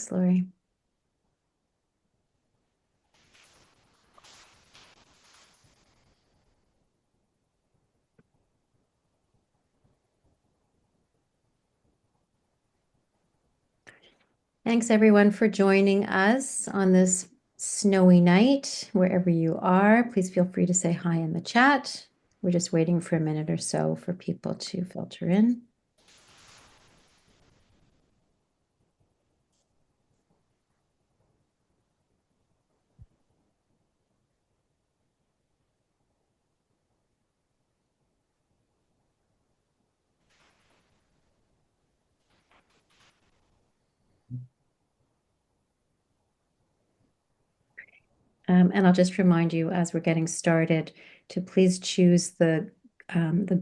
Thanks, Lori. Thanks, everyone, for joining us on this snowy night, wherever you are. Please feel free to say hi in the chat. We're just waiting for a minute or so for people to filter in. And I'll just remind you as we're getting started to please choose the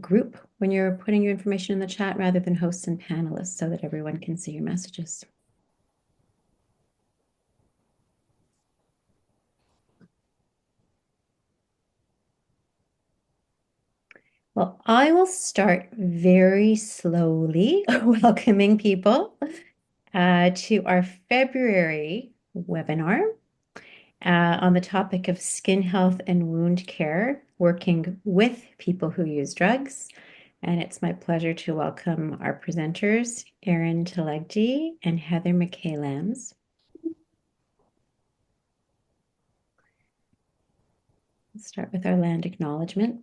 group when you're putting your information in the chat rather than hosts and panelists so that everyone can see your messages. Well, I will start very slowly welcoming people to our February webinar on the topic of skin health and wound care, working with people who use drugs. And it's my pleasure to welcome our presenters, Erin Telegdi and Heather Mackay-Lams. Let's start with our land acknowledgement.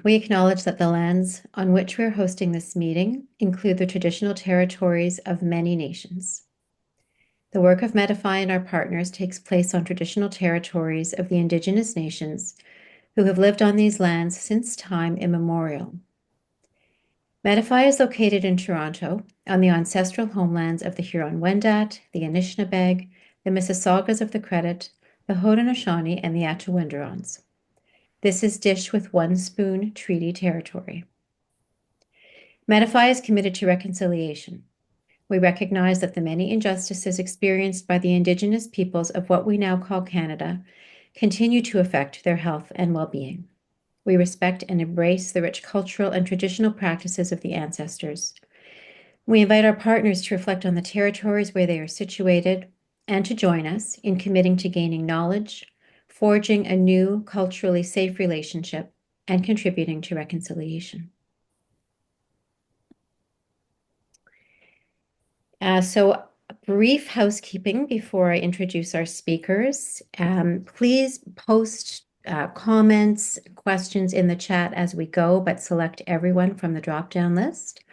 We acknowledge that the lands on which we're hosting this meeting include the traditional territories of many nations. The work of Medify and our partners takes place on traditional territories of the Indigenous nations who have lived on these lands since time immemorial. Medify is located in Toronto on the ancestral homelands of the Huron-Wendat, the Anishinaabeg, the Mississaugas of the Credit, the Haudenosaunee, and the Atchawinderons. This is Dish with One Spoon Treaty Territory. Medify is committed to reconciliation. We recognize that the many injustices experienced by the Indigenous peoples of what we now call Canada continue to affect their health and well-being. We respect and embrace the rich cultural and traditional practices of the ancestors. We invite our partners to reflect on the territories where they are situated and to join us in committing to gaining knowledge, forging a new culturally safe relationship, and contributing to reconciliation. So brief housekeeping before I introduce our speakers. Please post comments, questions in the chat as we go, but select everyone from the drop-down list.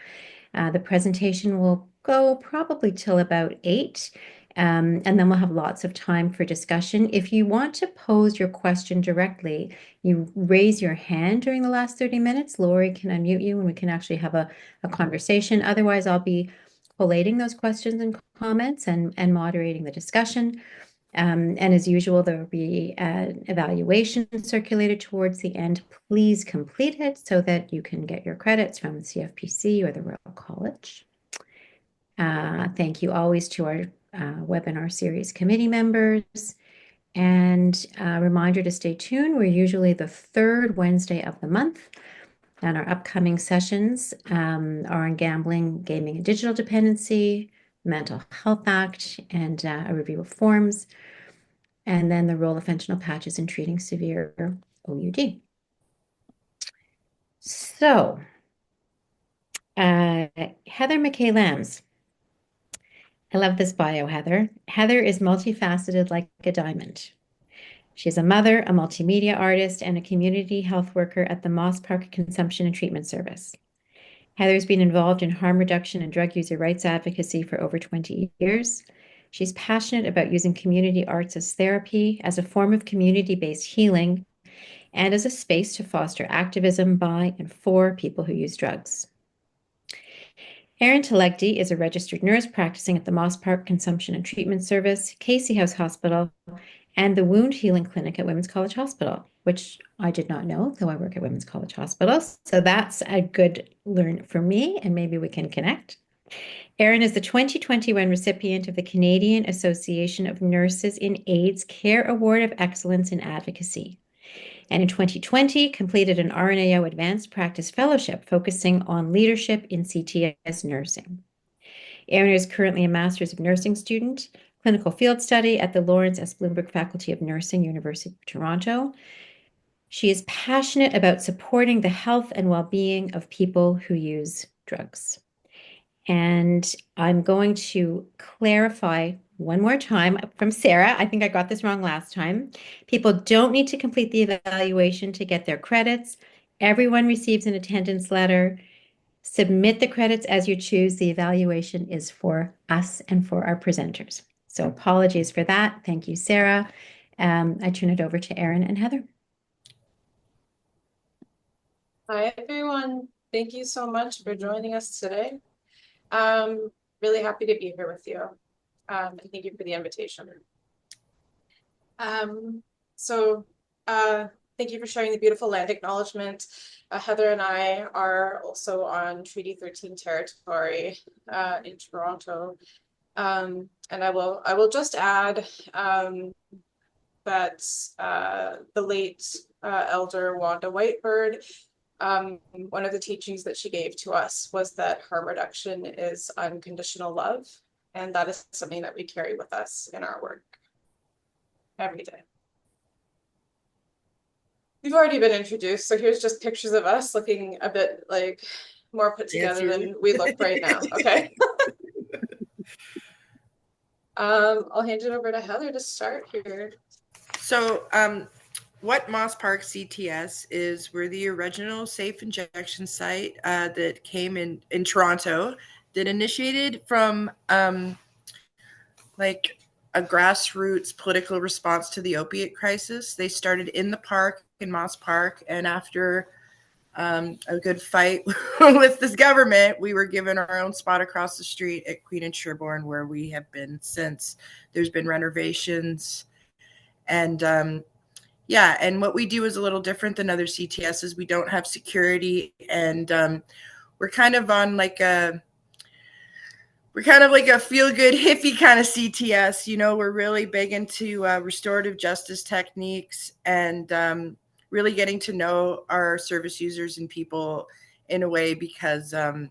The presentation will go probably till about 8. And then we'll have lots of time for discussion. If you want to pose your question directly, you raise your hand during the last 30 minutes. Lori can unmute you and we can actually have a conversation. Otherwise, I'll be collating those questions and comments and moderating the discussion. And as usual, there will be an evaluation circulated towards the end. Please complete it so that you can get your credits from the CFPC or the Royal College. Thank you always to our webinar series committee members. And a reminder to stay tuned. We're usually the third Wednesday of the month. And our upcoming sessions are on gambling, gaming, and digital dependency, Mental Health Act, and a review of forms, and then the role of fentanyl patches in treating severe OUD. So, Heather Mackay-Lams. I love this bio, Heather. Heather is multifaceted like a diamond. She's a mother, a multimedia artist, and a community health worker at the Moss Park Consumption and Treatment Service. Heather's been involved in harm reduction and drug user rights advocacy for over 20 years. She's passionate about using community arts as therapy, as a form of community-based healing, and as a space to foster activism by and for people who use drugs. Erin Telegdi is a registered nurse practicing at the Moss Park Consumption and Treatment Service, Casey House Hospital, and the Wound Healing Clinic at Women's College Hospital, which I did not know, though I work at Women's College Hospital. So that's a good learn for me, and maybe we can connect. Erin is the 2021 recipient of the Canadian Association of Nurses in AIDS Care Award of Excellence in Advocacy. And in 2020, completed an RNAO Advanced Practice Fellowship focusing on leadership in CTS nursing. Erin is currently a Master's of Nursing student, clinical field study at the Lawrence S. Bloomberg Faculty of Nursing, University of Toronto. She is passionate about supporting the health and well-being of people who use drugs. And I'm going to clarify one more time from Sarah. I think I got this wrong last time. People don't need to complete the evaluation to get their credits. Everyone receives an attendance letter. Submit the credits as you choose. The evaluation is for us and for our presenters. So apologies for that. Thank you, Sarah. I turn it over to Erin and Heather. Hi, everyone. Thank you so much for joining us today. Really happy to be here with you. And thank you for the invitation. So thank you for sharing the beautiful land acknowledgement. Heather and I are also on Treaty 13 territory in Toronto. And I will just add that the late Elder Wanda Whitebird, one of the teachings that she gave to us was that harm reduction is unconditional love. And that is something that we carry with us in our work every day. We've already been introduced, so here's just pictures of us looking a bit like more put together than we look right now. Okay. I'll hand it over to Heather to start here. So what Moss Park CTS is, we're the original safe injection site that came in Toronto, that initiated from like a grassroots political response to the opiate crisis. They started in the park, in Moss Park, and after a good fight with this government, we were given our own spot across the street at Queen and Sherbourne, where we have been since. There's been renovations, and yeah, and what we do is a little different than other CTSs. We don't have security, and we're kind of like a feel-good hippie kind of CTS. You know, we're really big into restorative justice techniques, and really getting to know our service users and people in a way, because a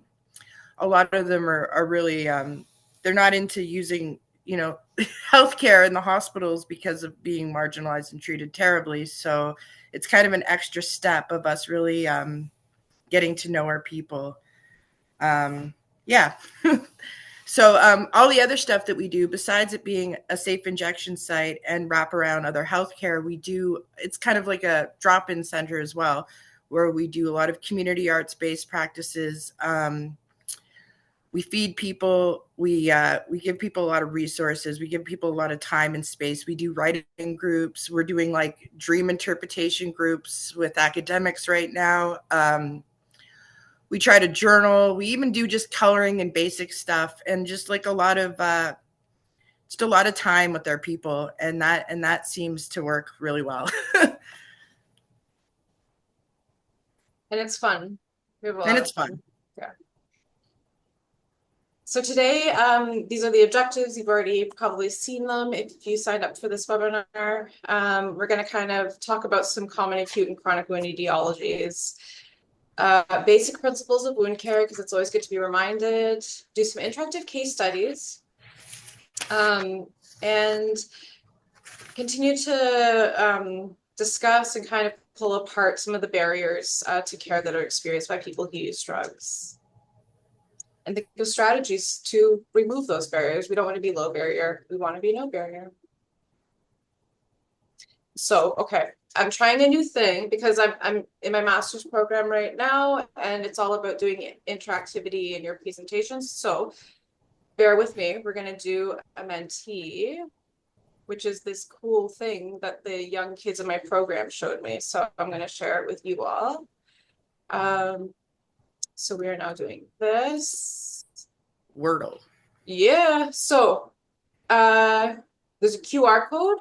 lot of them are really they're not into using, you know, healthcare in the hospitals because of being marginalized and treated terribly. So it's kind of an extra step of us really getting to know our people. Yeah. So all the other stuff that we do, besides it being a safe injection site and wrap around other healthcare, we do, it's kind of like a drop-in center as well, where we do a lot of community arts-based practices. We feed people. We give people a lot of resources. We give people a lot of time and space. We do writing groups. We're doing like dream interpretation groups with academics right now. We try to journal. We even do just coloring and basic stuff, and just like a lot of time with our people, and that seems to work really well. And it's fun. We have a lot of fun. Yeah. So today, these are the objectives. You've already probably seen them if you signed up for this webinar. We're going to kind of talk about some common acute and chronic wound etiologies. Basic principles of wound care, because it's always good to be reminded, do some interactive case studies, and continue to discuss and kind of pull apart some of the barriers to care that are experienced by people who use drugs. And think of strategies to remove those barriers. We don't want to be low barrier. We want to be no barrier. So, okay, I'm trying a new thing because I'm in my master's program right now, and it's all about doing interactivity in your presentations. So bear with me. We're going to do a mentee, which is this cool thing that the young kids in my program showed me. So I'm going to share it with you all. So we are now doing this. Wordle. Yeah. So there's a QR code.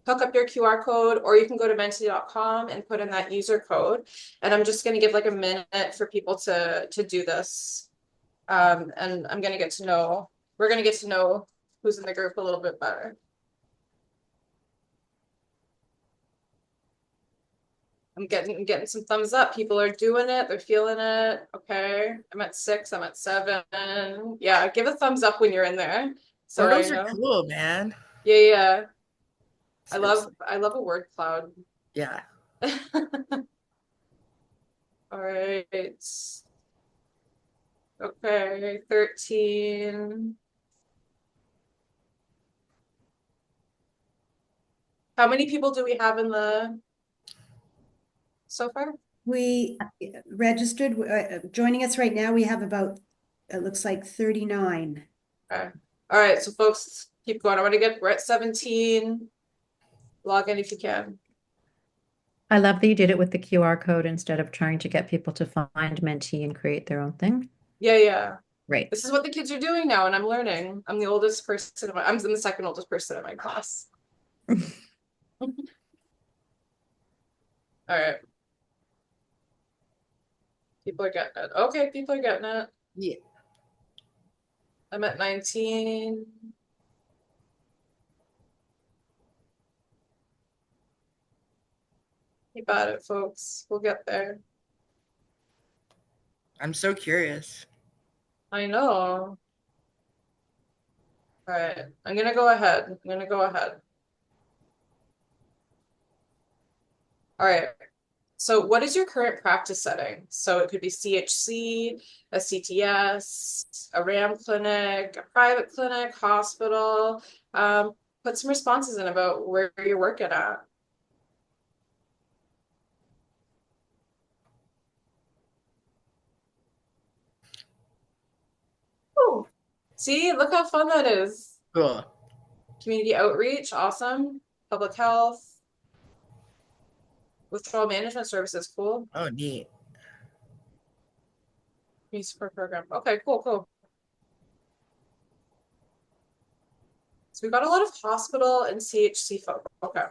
Hook up your QR code, or you can go to mentee.com and put in that user code. And I'm just going to give like a minute for people to do this. And I'm going to get to know, we're going to get to know who's in the group a little bit better. I'm getting some thumbs up. People are doing it. They're feeling it. Okay. I'm at 6. I'm at 7. Yeah, give a thumbs up when you're in there. So I Portals are know. cool, man. Yeah, yeah. Seriously. I love a word cloud. Yeah. All right. Okay, 13. How many people do we have in the so far? We registered, joining us right now, we have about, it looks like 39. Okay. All right, so folks, keep going. We're at 17. Log in if you can. I love that you did it with the QR code instead of trying to get people to find Mentee and create their own thing. Yeah, yeah. Great. This is what the kids are doing now, and I'm learning. I'm the oldest person. I'm the second oldest person in my class. All right. People are getting it. Okay, people are getting it. Yeah. I'm at 19. You got it, folks. We'll get there. I'm so curious. I know. All right. I'm gonna go ahead. All right. So what is your current practice setting? So it could be CHC, a CTS, a RAM clinic, a private clinic, hospital. Put some responses in about where you're working at. Oh, see, look how fun that is. Cool. Community outreach, awesome. Public health, withdrawal management services, cool. Oh, neat. Community support program. Okay, cool. So we got a lot of hospital and CHC folk. Okay.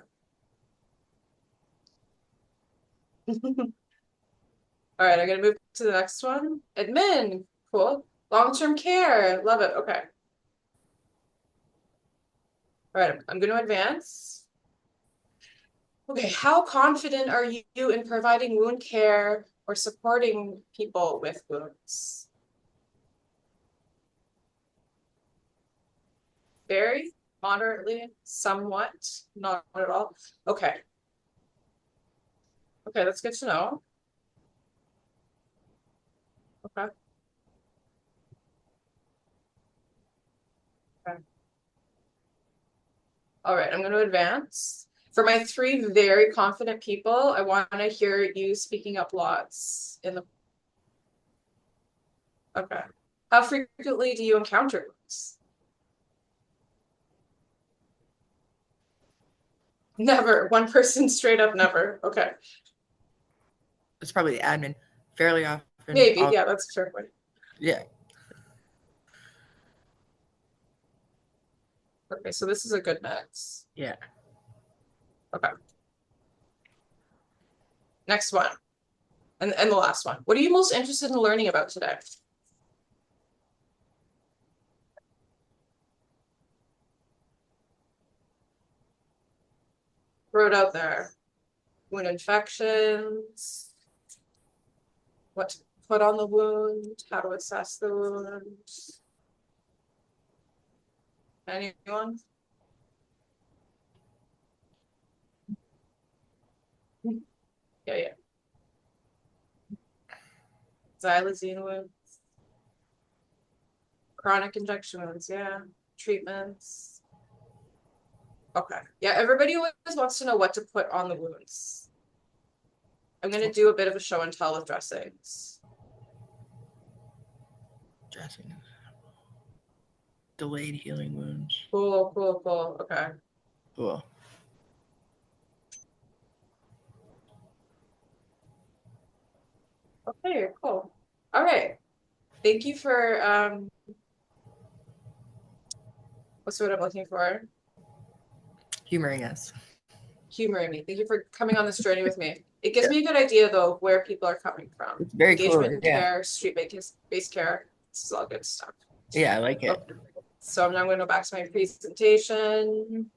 All right, I'm gonna move to the next one. Admin, cool. Long-term care, love it. Okay. All right, I'm gonna advance. Okay, how confident are you in providing wound care or supporting people with wounds? Very, moderately, somewhat, not at all. Okay. Okay, that's good to know. Okay. Okay. All right, I'm going to advance. For my 3 very confident people, I want to hear you speaking up lots in the. Okay. How frequently do you encounter wounds? Never. One person straight up never. Okay. It's probably the admin. Fairly often. Maybe. Yeah, that's a fair point. Yeah. Okay, so this is a good mix. Yeah. Okay. Next one. And the last one. What are you most interested in learning about today? Throw it out there. Wound infections. What to put on the wound. How to assess the wound. Anyone? Yeah. Xylazine wounds. Chronic injection wounds, yeah. Treatments. Okay. Yeah, everybody always wants to know what to put on the wounds. I'm gonna do a bit of a show and tell with dressings. Dressing. Delayed healing wounds. Cool. Okay. Cool. Okay, cool. All right. Thank you for what's what I'm looking for? Humoring us. Humoring me. Thank you for coming on this journey with me. It gives me a good idea though of where people are coming from. It's very Engagement cool. in Yeah. care, street-based care. This is all good stuff. Yeah, I like it. Okay. So now I'm going to go back to my presentation.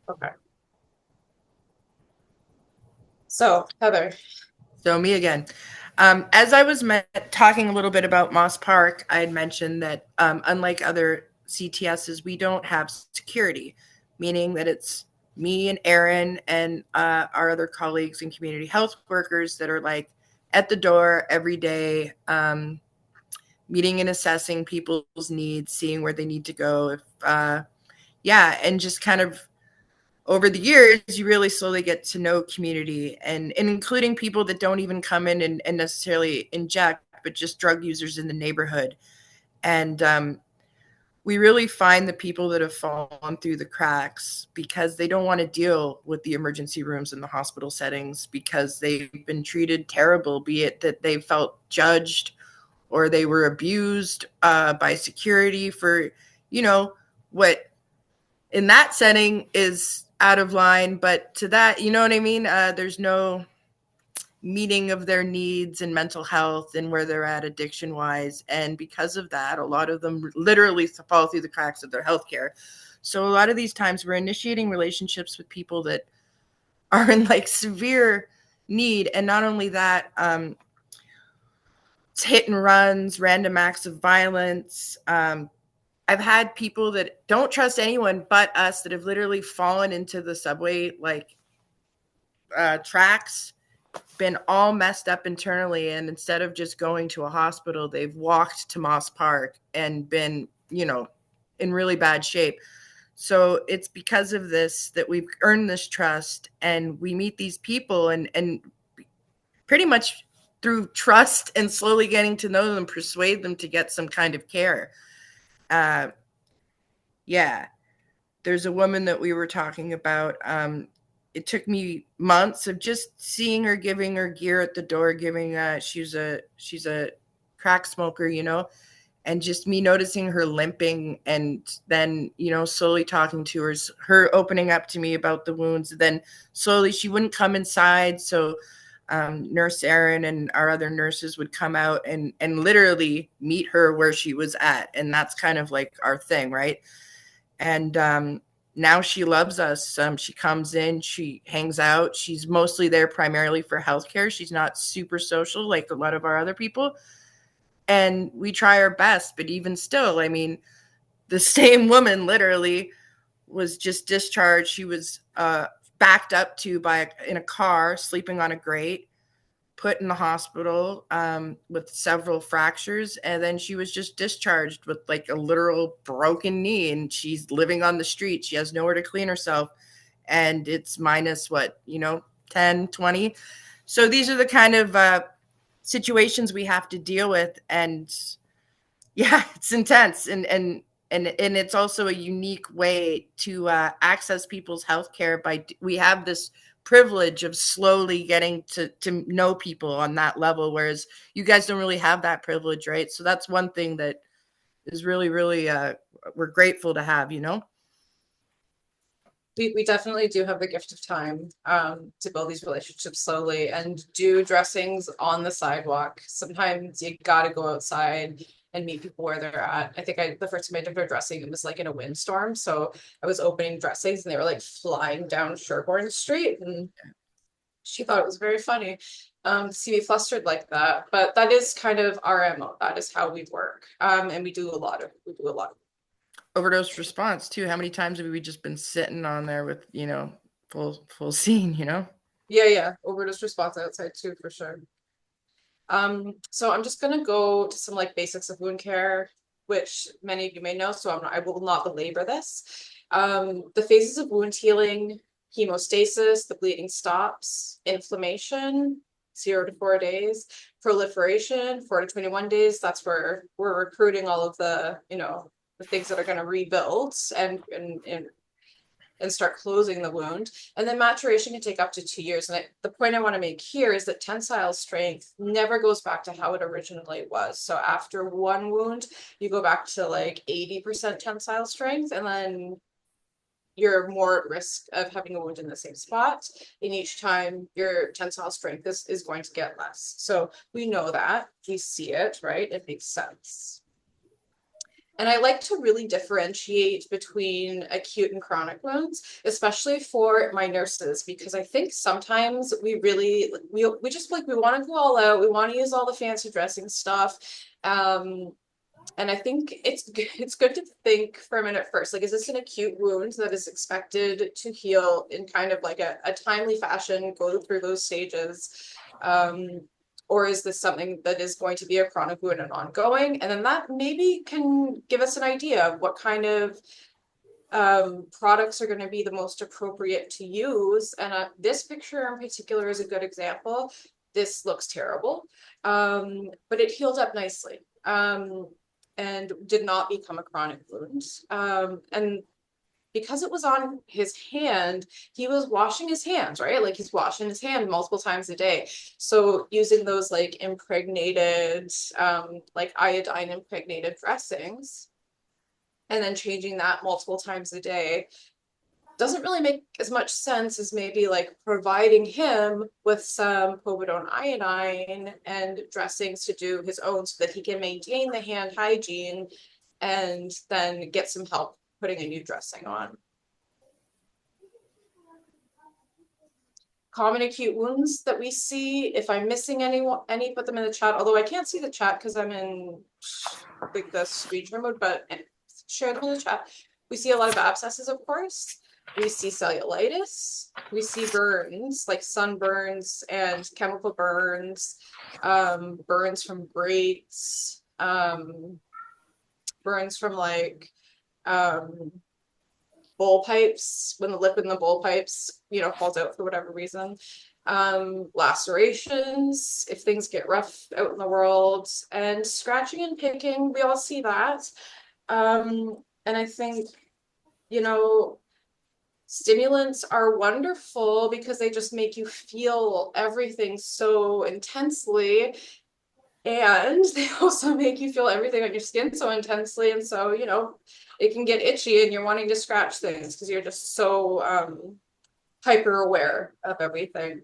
Okay. So, Heather. So me again. As I was talking a little bit about Moss Park, I had mentioned that unlike other CTSs, we don't have security, meaning that it's me and Erin and our other colleagues and community health workers that are like at the door every day, meeting and assessing people's needs, seeing where they need to go. If and just kind of over the years, you really slowly get to know community and including people that don't even come in and necessarily inject, but just drug users in the neighborhood. And we really find the people that have fallen through the cracks because they don't want to deal with the emergency rooms in the hospital settings because they've been treated terrible, be it that they felt judged or they were abused by security for, what in that setting is out of line, but to that, you know what I mean? There's no meeting of their needs and mental health and where they're at addiction wise. And because of that, a lot of them literally fall through the cracks of their healthcare. So a lot of these times we're initiating relationships with people that are in like severe need. And not only that, it's hit and runs, random acts of violence. I've had people that don't trust anyone but us that have literally fallen into the subway tracks, been all messed up internally, and instead of just going to a hospital, they've walked to Moss Park and been, in really bad shape. So it's because of this that we've earned this trust, and we meet these people and pretty much through trust and slowly getting to know them, persuade them to get some kind of care. Uh, yeah. There's a woman that we were talking about. It took me months of just seeing her, giving her gear at the door, she's a crack smoker, and just me noticing her limping, and then slowly talking to her opening up to me about the wounds. Then slowly she wouldn't come inside, so Nurse Erin and our other nurses would come out and literally meet her where she was at, and that's kind of like our thing, right? And now she loves us. She comes in, she hangs out. She's mostly there primarily for healthcare. She's not super social like a lot of our other people. And we try our best, but even still, I mean, the same woman literally was just discharged. She was backed up to in a car, sleeping on a grate, put in the hospital with several fractures, and then she was just discharged with like a literal broken knee, and she's living on the street. She has nowhere to clean herself, and it's minus 10, 20. So these are the kind of situations we have to deal with, and yeah, it's intense, and it's also a unique way to access people's healthcare. We have this privilege of slowly getting to know people on that level, whereas you guys don't really have that privilege, right? So that's one thing that is really, really we're grateful to have. We definitely do have the gift of time to build these relationships slowly and do dressings on the sidewalk. Sometimes you gotta go outside and meet people where they're at. I think the first time I did a dressing, it was like in a windstorm. So I was opening dressings and they were like flying down Sherbourne Street, and she thought it was very funny to see me flustered like that. But that is kind of our MO. That is how we work. And we do a lot of overdose response too. How many times have we just been sitting on there with full scene? Yeah, overdose response outside too, for sure. So I'm just gonna go to some like basics of wound care, which many of you may know, so I will not belabor this. The phases of wound healing: hemostasis, the bleeding stops; inflammation, 0 to 4 days; proliferation, 4 to 21 days. That's where we're recruiting all of the the things that are going to rebuild and start closing the wound. And then maturation can take up to 2 years. And the point I want to make here is that tensile strength never goes back to how it originally was. So after one wound, you go back to like 80% tensile strength, and then you're more at risk of having a wound in the same spot. And each time your tensile strength is going to get less. So we know that, we see it, right? It makes sense. And I like to really differentiate between acute and chronic wounds, especially for my nurses, because I think sometimes we really, we just like, we want to go all out. We want to use all the fancy dressing stuff. And I think it's good to think for a minute first, like, is this an acute wound that is expected to heal in kind of like a timely fashion, go through those stages? Or is this something that is going to be a chronic wound and ongoing? And then that maybe can give us an idea of what kind of products are going to be the most appropriate to use. And this picture in particular is a good example. This looks terrible, but it healed up nicely. And did not become a chronic wound. And because it was on his hand, he was washing his hands, right? Like he's washing his hand multiple times a day. So using those like impregnated, like iodine impregnated dressings, and then changing that multiple times a day doesn't really make as much sense as maybe like providing him with some povidone iodine and dressings to do his own so that he can maintain the hand hygiene and then get some help putting a new dressing on. Common acute wounds that we see. If I'm missing any, put them in the chat. Although I can't see the chat because I'm in like the screen share mode, but share them in the chat. We see a lot of abscesses, of course. We see cellulitis. We see burns, like sunburns and chemical burns, burns from grates, burns from like bowl pipes, when the liquid in the bowl pipes, you know, falls out for whatever reason. Lacerations, if things get rough out in the world, and scratching and picking, we all see that. And I think, you know, stimulants are wonderful because they just make you feel everything so intensely. And they also make you feel everything on your skin so intensely. And so, you know, it can get itchy and you're wanting to scratch things because you're just so hyper aware of everything.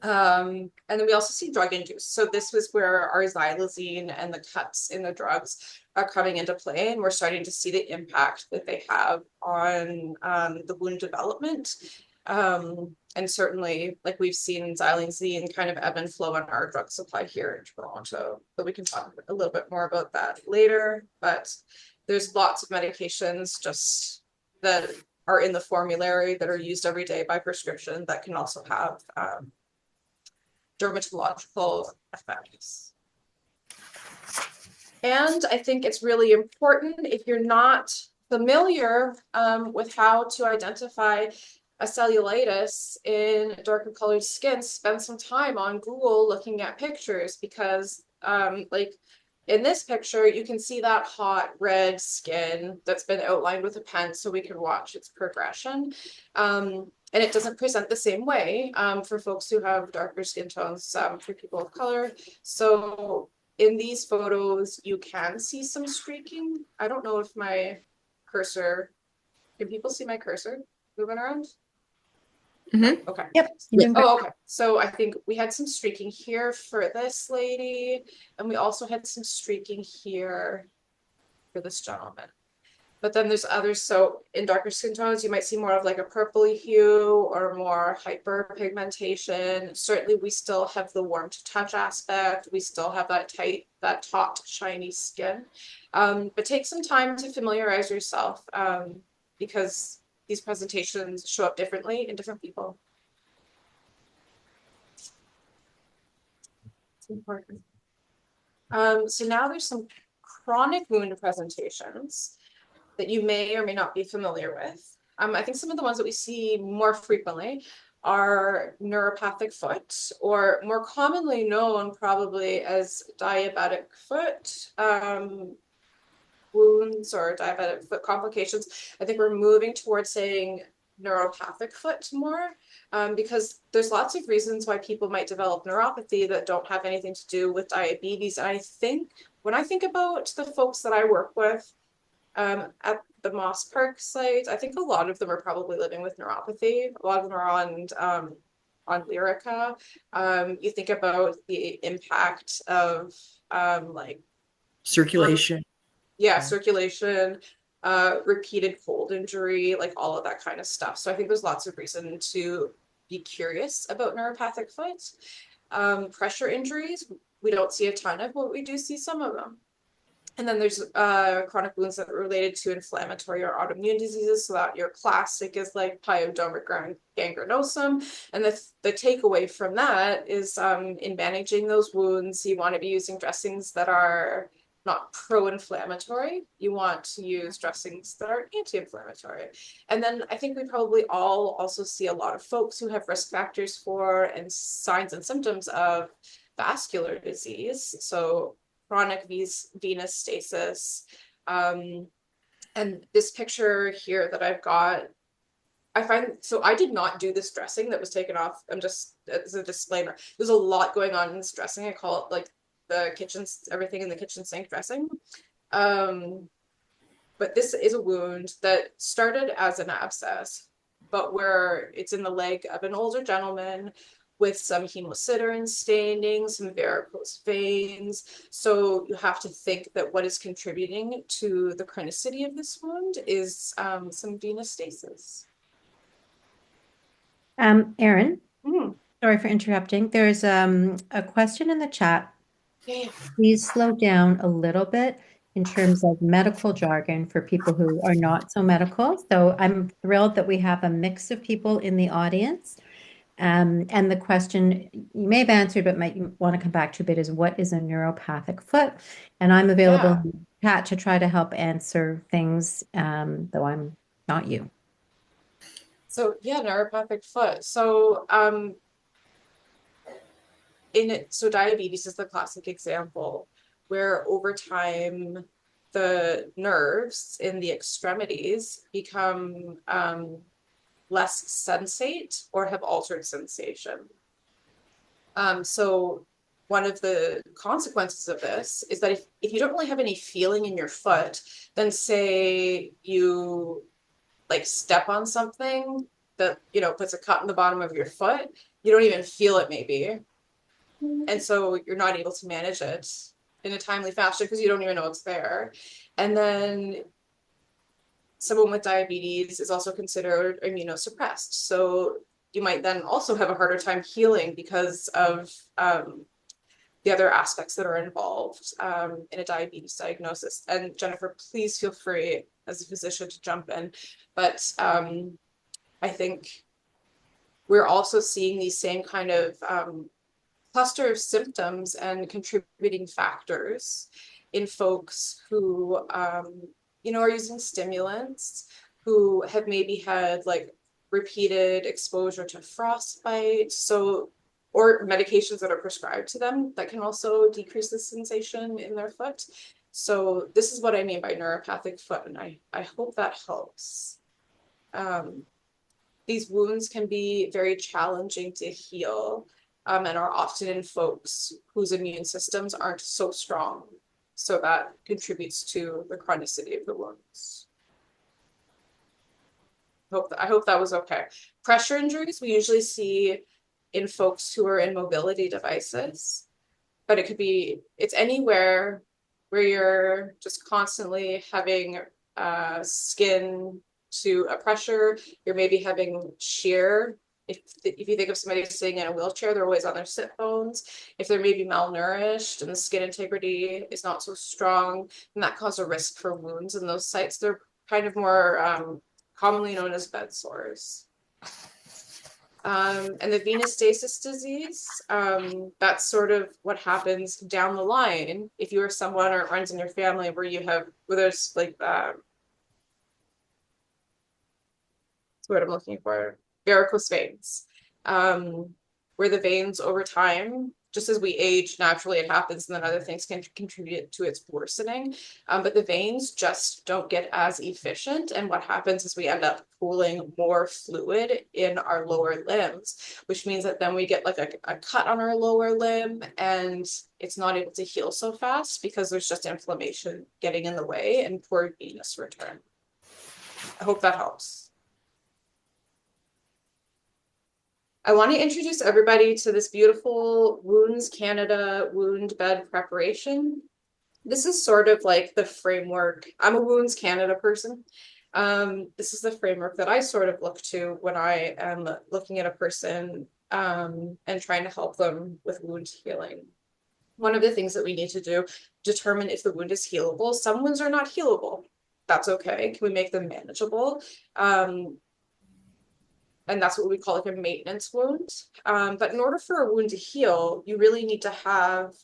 And then we also see drug induced. So this was where our xylazine and the cuts in the drugs are coming into play, and we're starting to see the impact that they have on the wound development. And certainly, like we've seen xylazine kind of ebb and flow on our drug supply here in Toronto, but we can talk a little bit more about that later. But there's lots of medications just that are in the formulary that are used every day by prescription that can also have dermatological effects. And I think it's really important, if you're not familiar with how to identify a cellulitis in darker colored skin, spend some time on Google looking at pictures, because like in this picture, you can see that hot red skin that's been outlined with a pen so we can watch its progression. And it doesn't present the same way for folks who have darker skin tones, for people of color. So in these photos, you can see some streaking. I don't know if my cursor, can people see my cursor moving around? Mm-hmm. Okay. Yep. Oh, okay. So I think we had some streaking here for this lady, and we also had some streaking here for this gentleman. But then there's others. So in darker skin tones, you might see more of like a purpley hue or more hyperpigmentation. Certainly, we still have the warm to touch aspect. We still have that tight, that taut, shiny skin. But take some time to familiarize yourself because these presentations show up differently in different people. It's important. So now there's some chronic wound presentations that you may or may not be familiar with. I think some of the ones that we see more frequently are neuropathic foot, or more commonly known probably as diabetic foot wounds or diabetic foot complications. I think we're moving towards saying neuropathic foot more because there's lots of reasons why people might develop neuropathy that don't have anything to do with diabetes. And I think when I think about the folks that I work with at the Moss Park site, I think a lot of them are probably living with neuropathy. A lot of them are on Lyrica. You think about the impact of like Circulation. Yeah, circulation, repeated cold injury, like all of that kind of stuff. So I think there's lots of reason to be curious about neuropathic foot. Pressure injuries, we don't see a ton of, but we do see some of them. And then there's chronic wounds that are related to inflammatory or autoimmune diseases. So that your classic is like pyodermic gangrenosum. And the takeaway from that is in managing those wounds, you want to be using dressings that are not pro-inflammatory. You want to use dressings that are anti-inflammatory. And then I think we probably all also see a lot of folks who have risk factors for and signs and symptoms of vascular disease. So chronic venous stasis. And this picture here that I've got, I find, so I did not do this dressing that was taken off. I'm just, as a disclaimer, there's a lot going on in this dressing. I call it like the kitchen's, everything in the kitchen sink dressing. But this is a wound that started as an abscess, but where it's in the leg of an older gentleman with some hemosiderin staining, some varicose veins. So you have to think that what is contributing to the chronicity of this wound is some venous stasis. Erin, sorry for interrupting. There's a question in the chat. Yeah. Please slow down a little bit in terms of medical jargon for people who are not so medical. So I'm thrilled that we have a mix of people in the audience. And the question you may have answered, but might want to come back to a bit is what is a neuropathic foot? And I'm available in the chat to try to help answer things, though I'm not you. So yeah, neuropathic foot. So so diabetes is the classic example where over time the nerves in the extremities become less sensate or have altered sensation. So one of the consequences of this is that if you don't really have any feeling in your foot, then say you like step on something that, you know, puts a cut in the bottom of your foot, you don't even feel it maybe. And so you're not able to manage it in a timely fashion because you don't even know it's there. And then someone with diabetes is also considered immunosuppressed. So you might then also have a harder time healing because of the other aspects that are involved in a diabetes diagnosis. And Jennifer, please feel free as a physician to jump in. But I think we're also seeing these same kind of cluster of symptoms and contributing factors in folks who are using stimulants, who have maybe had like repeated exposure to frostbite, or medications that are prescribed to them that can also decrease the sensation in their foot. So this is what I mean by neuropathic foot, and I hope that helps. These wounds can be very challenging to heal, and are often in folks whose immune systems aren't so strong. So that contributes to the chronicity of the wounds. I hope that was okay. Pressure injuries we usually see in folks who are in mobility devices, but it's anywhere where you're just constantly having skin to a pressure. You're maybe having shear. If you think of somebody sitting in a wheelchair, they're always on their sit bones. If they're maybe malnourished and the skin integrity is not so strong, then that causes a risk for wounds in those sites. They're kind of more commonly known as bed sores. And the venous stasis disease, that's sort of what happens down the line if you are someone or it runs in your family where there's like that's what I'm looking for, varicose veins, where the veins over time, just as we age, naturally it happens, and then other things can contribute to its worsening. But the veins just don't get as efficient, and what happens is we end up pooling more fluid in our lower limbs, which means that then we get like a cut on our lower limb, and it's not able to heal so fast because there's just inflammation getting in the way and poor venous return. I hope that helps. I want to introduce everybody to this beautiful Wounds Canada wound bed preparation. This is sort of like the framework. I'm a Wounds Canada person. This is the framework that I sort of look to when I am looking at a person and trying to help them with wound healing. One of the things that we need to do, determine if the wound is healable. Some wounds are not healable. That's okay. Can we make them manageable? And that's what we call like a maintenance wound. But in order for a wound to heal, you really need to have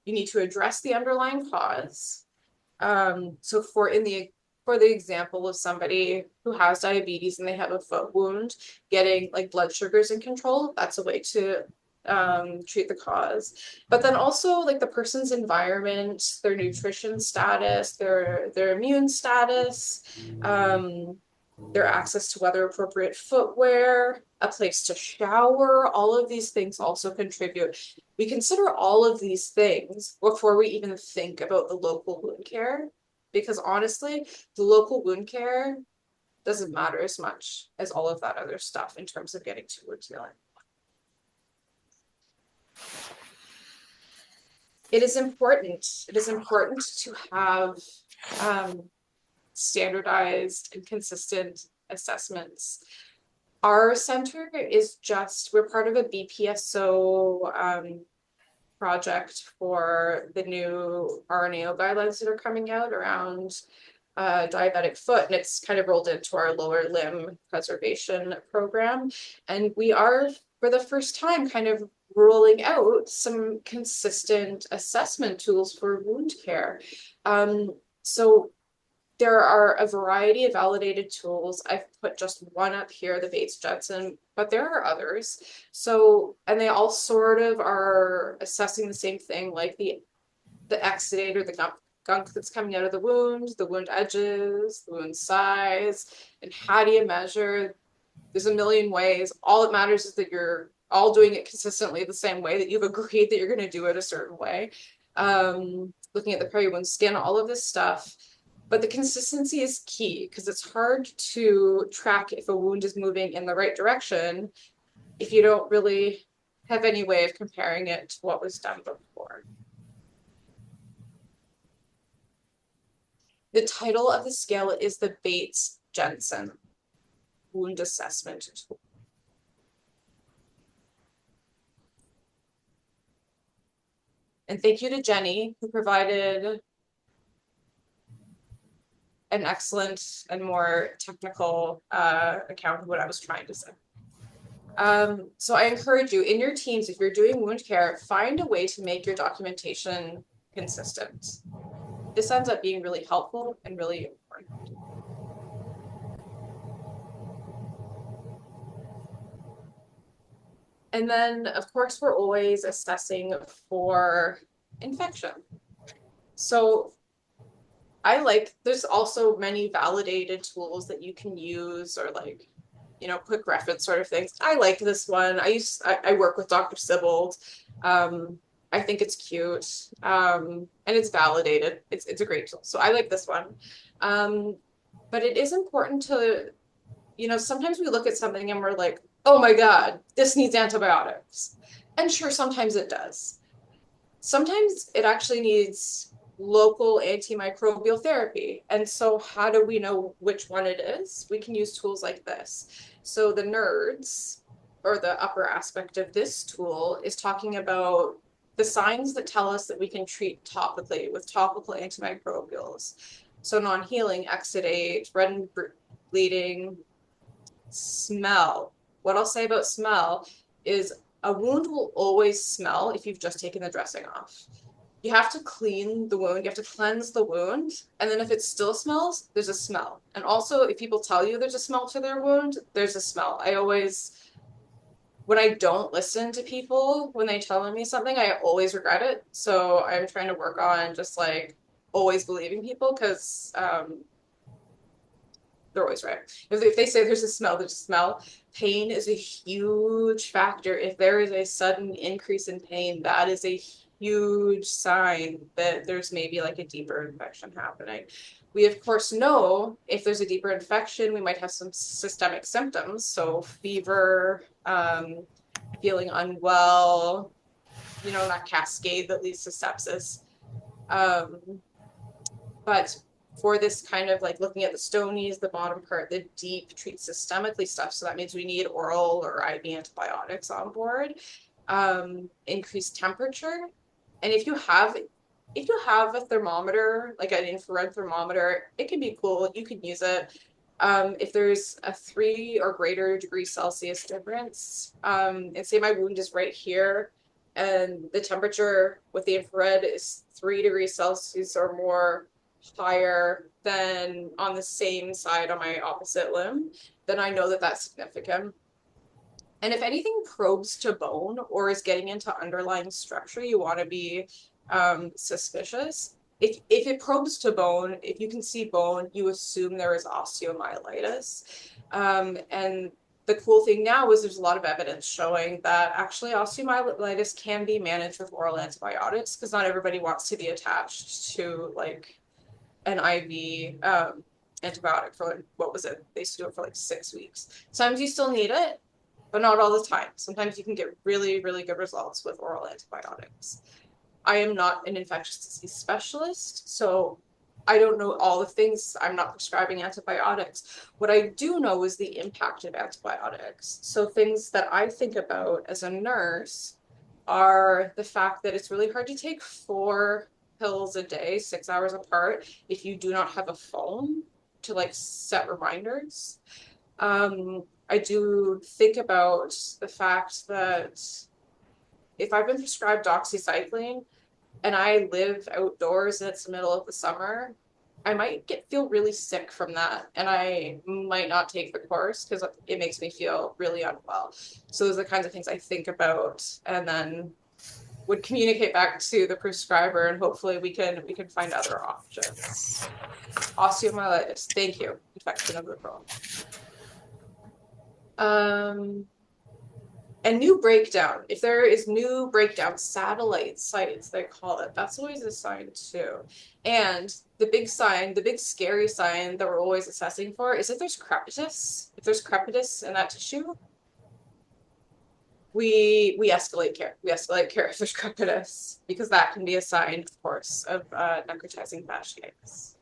you need to address the underlying cause. So for the example of somebody who has diabetes and they have a foot wound, getting like blood sugars in control, that's a way to treat the cause. But then also like the person's environment, their nutrition status, their immune status, their access to weather appropriate footwear, a place to shower, all of these things also contribute. We consider all of these things before we even think about the local wound care, because honestly, the local wound care doesn't matter as much as all of that other stuff in terms of getting to wound healing. It is important to have standardized and consistent assessments. Our center is we're part of a BPSO project for the new RNAO guidelines that are coming out around diabetic foot, and it's kind of rolled into our lower limb preservation program. And we are, for the first time, kind of rolling out some consistent assessment tools for wound care. So there are a variety of validated tools. I've put just one up here, the Bates-Jensen, but there are others. So, and they all sort of are assessing the same thing, like the exudate or the gunk that's coming out of the wound edges, the wound size, and how do you measure? There's a million ways. All that matters is that you're all doing it consistently the same way, that you've agreed that you're going to do it a certain way. Looking at the peri-wound skin, all of this stuff. But the consistency is key because it's hard to track if a wound is moving in the right direction if you don't really have any way of comparing it to what was done before. The title of the scale is the Bates-Jensen Wound Assessment Tool. And thank you to Jenny, who provided an excellent and more technical account of what I was trying to say. So I encourage you, in your teams, if you're doing wound care, find a way to make your documentation consistent. This ends up being really helpful and really important. And then, of course, we're always assessing for infection. So there's also many validated tools that you can use, or like, quick reference sort of things. I like this one. I work with Dr. Sibbald. I think it's cute. And it's validated. It's a great tool. So I like this one. But it is important to, sometimes we look at something and we're like, oh my God, this needs antibiotics. And sure, sometimes it does. Sometimes it actually needs local antimicrobial therapy. And so how do we know which one it is? We can use tools like this. So the NERDS, or the upper aspect of this tool, is talking about the signs that tell us that we can treat topically with topical antimicrobials. So non-healing, exudate, red and bleeding, smell. What I'll say about smell is a wound will always smell if you've just taken the dressing off. You have to clean the wound, you have to cleanse the wound, and then if it still smells, there's a smell. And also, if people tell you there's a smell to their wound, there's a smell. When I don't listen to people, when they tell me something, I always regret it. So I'm trying to work on just like always believing people, because they're always right. If they say there's a smell, there's a smell. Pain is a huge factor. If there is a sudden increase in pain, that is a huge sign that there's maybe like a deeper infection happening. We of course know if there's a deeper infection, we might have some systemic symptoms. So fever, feeling unwell, that cascade that leads to sepsis. But for this kind of like looking at the stonies, the bottom part, the deep treat systemically stuff. So that means we need oral or IV antibiotics on board. Increased temperature. And if you have a thermometer, like an infrared thermometer, it can be cool. You can use it. If there's a 3 or greater degrees Celsius difference, and say my wound is right here, and the temperature with the infrared is 3 degrees Celsius or more higher than on the same side on my opposite limb, then I know that that's significant. And if anything probes to bone or is getting into underlying structure, you want to be suspicious. If it probes to bone, if you can see bone, you assume there is osteomyelitis. And the cool thing now is there's a lot of evidence showing that actually osteomyelitis can be managed with oral antibiotics because not everybody wants to be attached to like an IV antibiotic for like, what was it? They used to do it for like 6 weeks. Sometimes you still need it, but not all the time. Sometimes you can get really, really good results with oral antibiotics. I am not an infectious disease specialist, so I don't know all the things. I'm not prescribing antibiotics. What I do know is the impact of antibiotics. So things that I think about as a nurse are the fact that it's really hard to take 4 pills a day, 6 hours apart, if you do not have a phone to like set reminders. I do think about the fact that if I've been prescribed doxycycline and I live outdoors and it's the middle of the summer, I might feel really sick from that, and I might not take the course because it makes me feel really unwell. So those are the kinds of things I think about, and then would communicate back to the prescriber, and hopefully we can find other options. Osteomyelitis, thank you. Infection of the bone. And new breakdown. If there is new breakdown, satellite sites, they call it, that's always a sign too. And the big sign, the big scary sign that we're always assessing for is if there's crepitus. If there's crepitus in that tissue, we escalate care. We escalate care if there's crepitus, because that can be a sign, of course, of necrotizing fasciitis.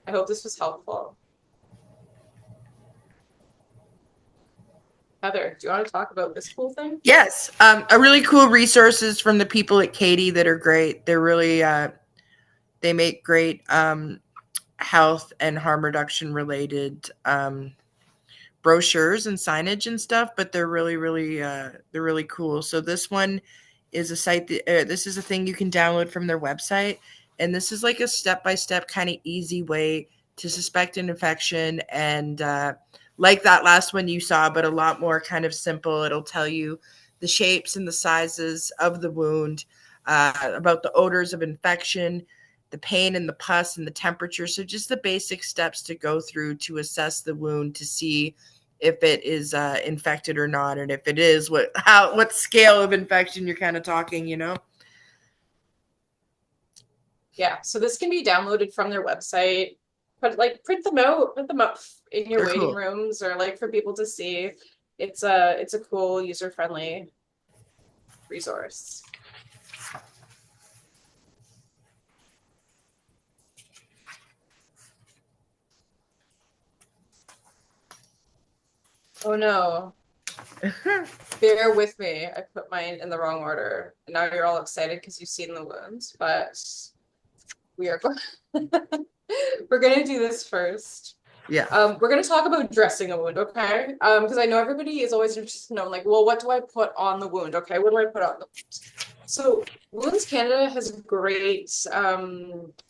I hope this was helpful. Heather, do you want to talk about this cool thing? Yes, a really cool resources from the people at Katie that are great. They're really they make great health and harm reduction related brochures and signage and stuff, but they're really cool. So this one is a site that this is a thing you can download from their website, and this is like a step-by-step kind of easy way to suspect an infection, and like that last one you saw, but a lot more kind of simple. It'll tell you the shapes and the sizes of the wound, about the odors of infection, the pain and the pus and the temperature. So just the basic steps to go through to assess the wound to see if it is infected or not, and if it is, what scale of infection you're kind of talking, you know? Yeah, so this can be downloaded from their website, but like print them out, put them up in your They're waiting cool. rooms, or like for people to see. It's a cool, user-friendly resource. Oh no. Bear with me. I put mine in the wrong order. And now you're all excited because you've seen the wounds, but we are going we're gonna do this first. Yeah. We're gonna talk about dressing a wound, okay? Because I know everybody is always interested to know, like, well, what do I put on the wound? Okay, what do I put on the wound? So Wounds Canada has great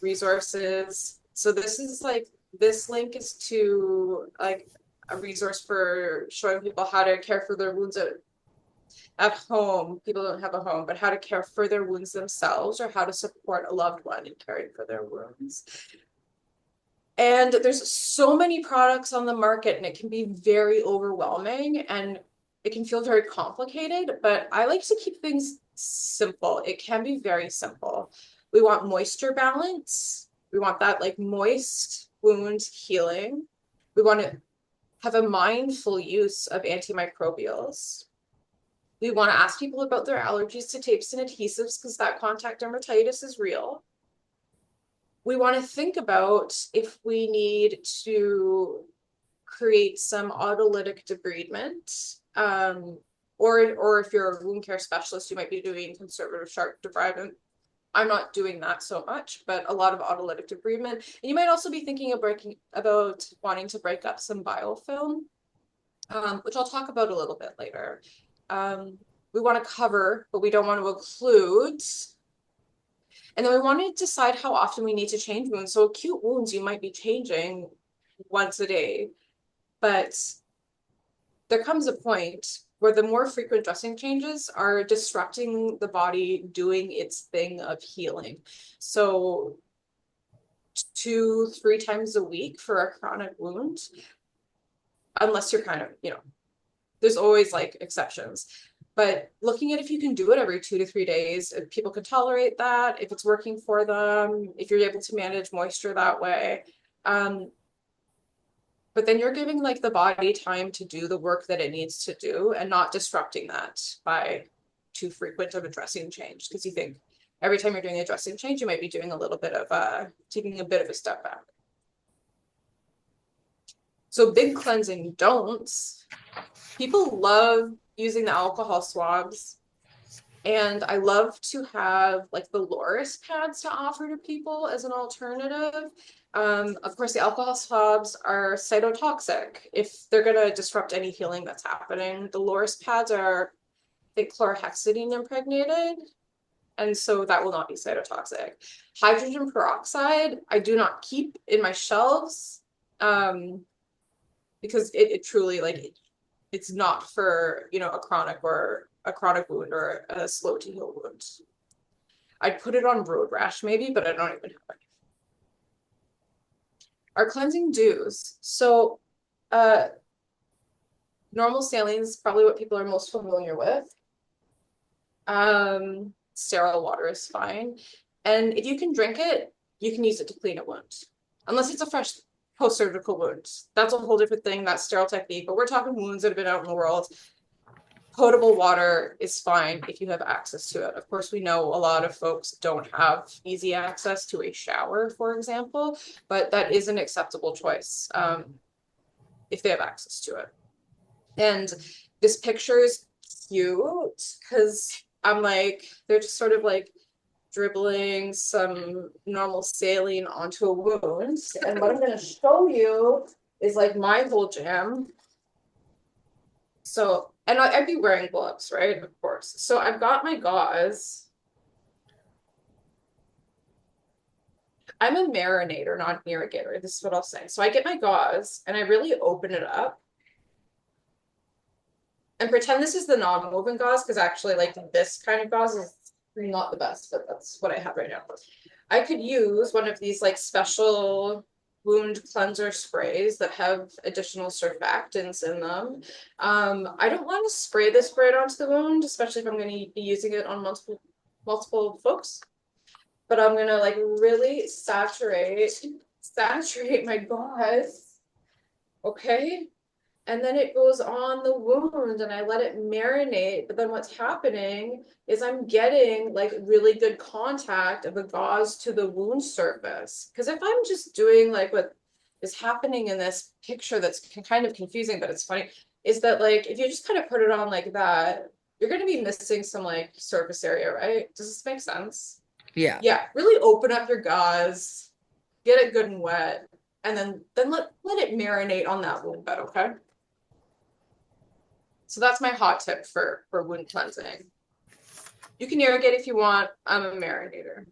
resources. So this is like, this link is to like a resource for showing people how to care for their wounds at home. People don't have a home, but how to care for their wounds themselves, or how to support a loved one in caring for their wounds. And there's so many products on the market, and it can be very overwhelming, and it can feel very complicated, but I like to keep things simple. It can be very simple. We want moisture balance. We want that like moist wound healing. We want to have a mindful use of antimicrobials. We want to ask people about their allergies to tapes and adhesives because that contact dermatitis is real. We want to think about if we need to create some autolytic debridement, or if you're a wound care specialist, you might be doing conservative sharp debridement. I'm not doing that so much, but a lot of autolytic debridement. And you might also be thinking of about wanting to break up some biofilm, which I'll talk about a little bit later. We want to cover, but we don't want to occlude. And then we want to decide how often we need to change wounds. So acute wounds, you might be changing once a day, but there comes a point where the more frequent dressing changes are disrupting the body doing its thing of healing. So 2-3 times a week for a chronic wound, unless you're kind of, there's always like exceptions. But looking at if you can do it every 2 to 3 days, if people can tolerate that, if it's working for them, if you're able to manage moisture that way. But then you're giving like the body time to do the work that it needs to do and not disrupting that by too frequent of a dressing change. Because you think every time you're doing a dressing change, you might be doing a little bit of taking a bit of a step back. So big cleansing don'ts. People love using the alcohol swabs. And I love to have like the Loris pads to offer to people as an alternative. Of course, the alcohol swabs are cytotoxic if they're going to disrupt any healing that's happening. The Loris pads are, I think, chlorhexidine impregnated, and so that will not be cytotoxic. Hydrogen peroxide, I do not keep in my shelves because it truly it's not for a chronic wound or a slow to heal wound. I'd put it on road rash maybe, but I don't even have it. Our cleansing dews. So normal saline is probably what people are most familiar with. Sterile water is fine. And if you can drink it, you can use it to clean a wound. Unless it's a fresh post-surgical wound. That's a whole different thing, that's sterile technique. But we're talking wounds that have been out in the world. Potable water is fine if you have access to it. Of course, we know a lot of folks don't have easy access to a shower, for example, but that is an acceptable choice if they have access to it. And this picture is cute because I'm like, they're just sort of like dribbling some normal saline onto a wound. And what I'm going to show you is like my whole jam. So, and I'd be wearing gloves, right? Of course. So I've got my gauze. I'm a marinator, not an irrigator. This is what I'll say. So I get my gauze and I really open it up. And pretend this is the non-woven gauze, because actually like this kind of gauze is not the best, but that's what I have right now. I could use one of these like special wound cleanser sprays that have additional surfactants in them. I don't want to spray this right onto the wound, especially if I'm going to be using it on multiple folks. But I'm gonna like really saturate my gauze, okay? And then it goes on the wound and I let it marinate. But then what's happening is I'm getting like really good contact of the gauze to the wound surface. Because if I'm just doing like what is happening in this picture that's kind of confusing, but it's funny, is that like if you just kind of put it on like that, you're going to be missing some like surface area, right? Does this make sense? Yeah. Yeah, really open up your gauze, get it good and wet, and then let it marinate on that wound bed, okay? So that's my hot tip for wound cleansing. You can irrigate if you want. I'm a marinator.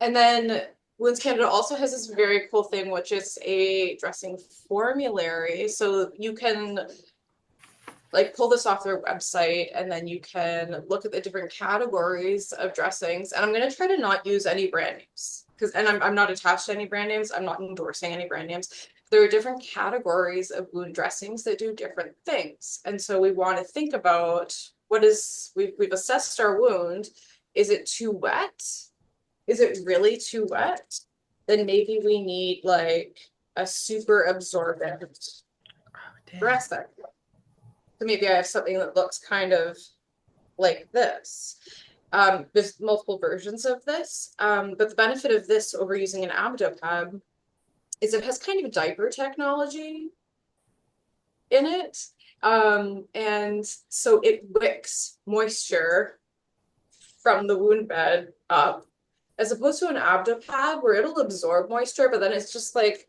And then Wounds Canada also has this very cool thing, which is a dressing formulary. So you can like pull this off their website and then you can look at the different categories of dressings. And I'm going to try to not use any brand names and I'm not attached to any brand names. I'm not endorsing any brand names. There are different categories of wound dressings that do different things. And so we want to think about we've assessed our wound. Is it too wet? Is it really too wet? Then maybe we need like a super absorbent dressing. So maybe I have something that looks kind of like this. There's multiple versions of this, but the benefit of this over using an Abdo-Pad is it has kind of diaper technology in it. And so it wicks moisture from the wound bed up, as opposed to an Abdo-Pad where it'll absorb moisture, but then it's just like,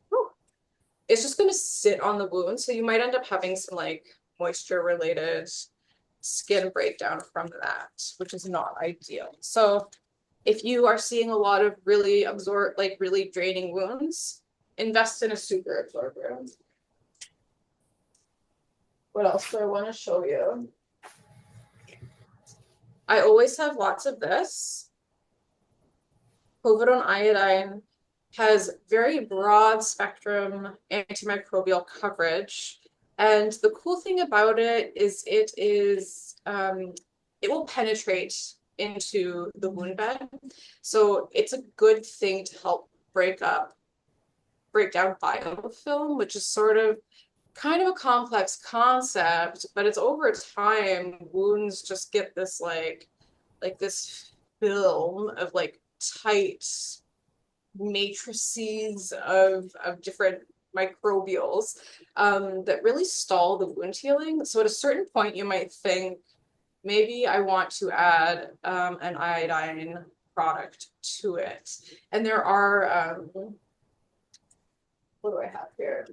it's just going to sit on the wound. So you might end up having some like moisture related skin breakdown from that, which is not ideal. So if you are seeing a lot of really really draining wounds, invest in a super absorber. What else do I want to show you? I always have lots of this. Povidone iodine has very broad spectrum antimicrobial coverage. And the cool thing about it is it will penetrate into the wound bed. So it's a good thing to help break down biofilm, which is sort of kind of a complex concept, but it's over time, wounds just get this like this film of like tight matrices of different microbials that really stall the wound healing. So at a certain point, you might think, maybe I want to add an iodine product to it. And there are, what do I have here?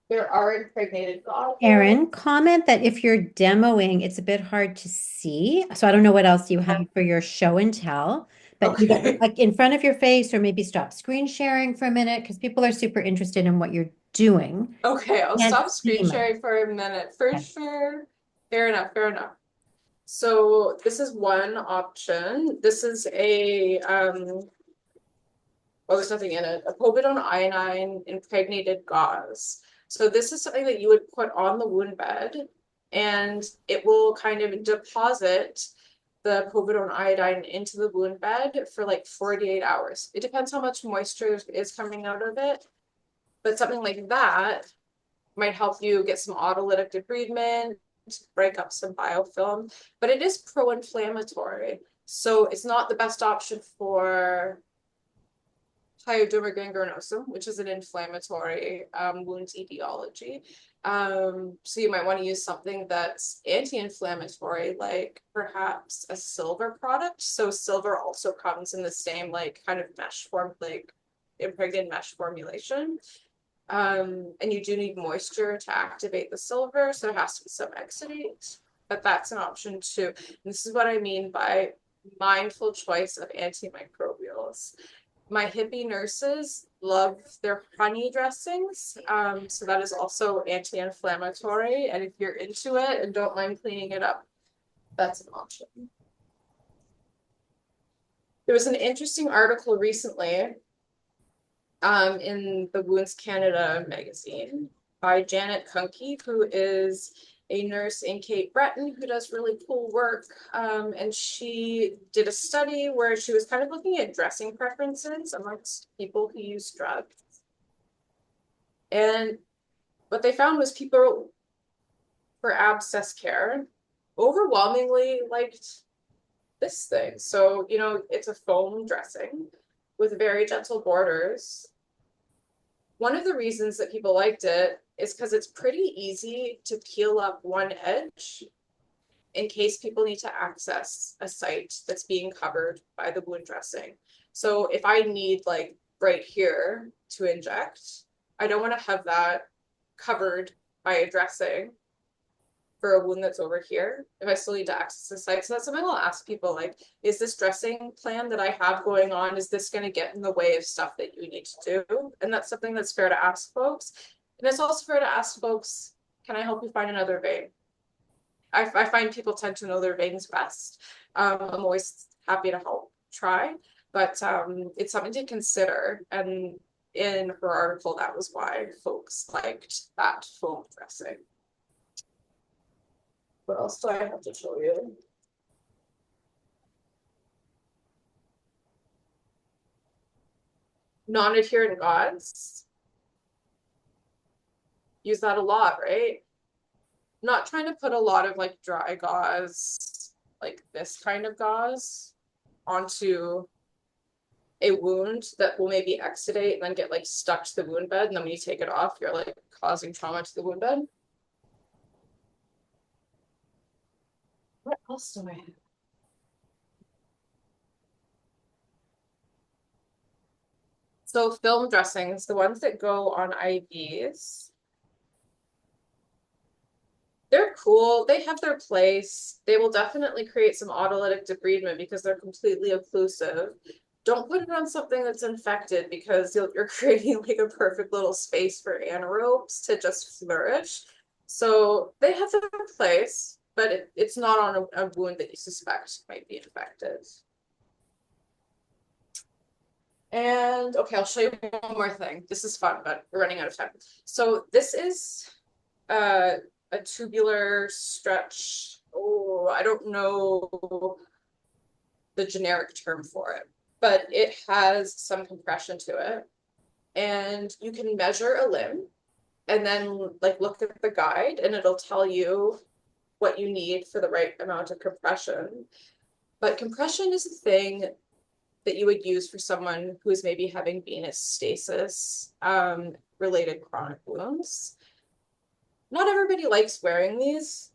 There are impregnated goggles. Erin, comment that if you're demoing, it's a bit hard to see. So I don't know what else you have for your show and tell, but you Okay. like in front of your face, or maybe stop screen sharing for a minute because people are super interested in what you're doing. Okay, I'll Can't stop see screen much. sharing for a minute for Okay. sure. Fair enough, fair enough. So this is one option. This is a well, there's nothing in it, a povidone iodine impregnated gauze. So this is something that you would put on the wound bed, and it will kind of deposit the povidone iodine into the wound bed for like 48 hours. It depends how much moisture is coming out of it, but something like that might help you get some autolytic debridement, break up some biofilm, but it is pro-inflammatory. So it's not the best option for pyoderma gangrenosum, which is an inflammatory wound etiology. So you might want to use something that's anti-inflammatory, like perhaps a silver product. So silver also comes in the same like kind of mesh form, like impregnated mesh formulation. And you do need moisture to activate the silver, so there has to be some exudate, but that's an option too. And this is what I mean by mindful choice of antimicrobials. My hippie nurses love their honey dressings, so that is also anti-inflammatory. And if you're into it and don't mind cleaning it up, that's an option. There was an interesting article recently in the Wounds Canada magazine by Janet Kunke, who is a nurse in Cape Breton who does really cool work. And she did a study where she was kind of looking at dressing preferences amongst people who use drugs. And what they found was people for abscess care overwhelmingly liked this thing. So, you know, it's a foam dressing with very gentle borders. One of the reasons that people liked it is because it's pretty easy to peel up one edge in case people need to access a site that's being covered by the wound dressing. So if I need like right here to inject, I don't want to have that covered by a dressing for a wound that's over here if I still need to access the site. So that's something I'll ask people, like, is this dressing plan that I have going on, is this going to get in the way of stuff that you need to do? And that's something that's fair to ask folks. And it's also fair to ask folks, can I help you find another vein? I find people tend to know their veins best. I'm always happy to help try, but it's something to consider. And in her article, that was why folks liked that foam dressing. What else do I have to show you? Non-adherent gauze. Use that a lot, right? not trying to put a lot of like dry gauze, like this kind of gauze onto a wound that will maybe exudate and then get like stuck to the wound bed. And then when you take it off, you're like causing trauma to the wound bed. What else do I have? So film dressings, the ones that go on IVs, they're cool. They have their place. They will definitely create some autolytic debridement because they're completely occlusive. Don't put it on something that's infected because you're creating like a perfect little space for anaerobes to just flourish. So they have their place, but it's not on a wound that you suspect might be infected. And okay, I'll show you one more thing. This is fun, but we're running out of time. So this is a tubular stretch. Oh, I don't know the generic term for it, but it has some compression to it. And you can measure a limb and then like look at the guide and it'll tell you what you need for the right amount of compression. But compression is a thing that you would use for someone who is maybe having venous stasis related chronic wounds. Not everybody likes wearing these,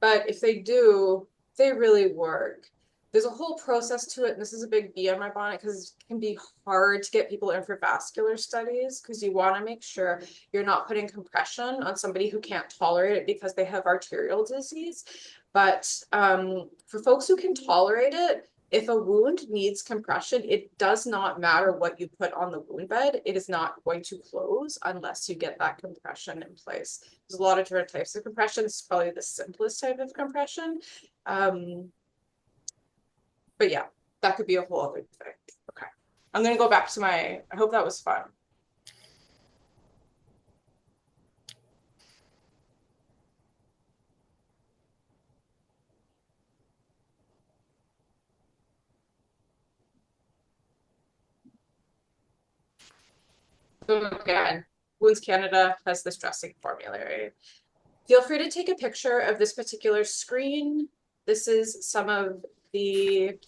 but if they do, they really work. There's a whole process to it, and this is a big bee on my bonnet because it can be hard to get people in for vascular studies because you want to make sure you're not putting compression on somebody who can't tolerate it because they have arterial disease. But for folks who can tolerate it, if a wound needs compression, it does not matter what you put on the wound bed. It is not going to close unless you get that compression in place. There's a lot of different types of compression. It's probably the simplest type of compression. But yeah, that could be a whole other thing. Okay. I'm gonna go back to I hope that was fun. So again, Wounds Canada has this dressing formulary. Feel free to take a picture of this particular screen. This is some of the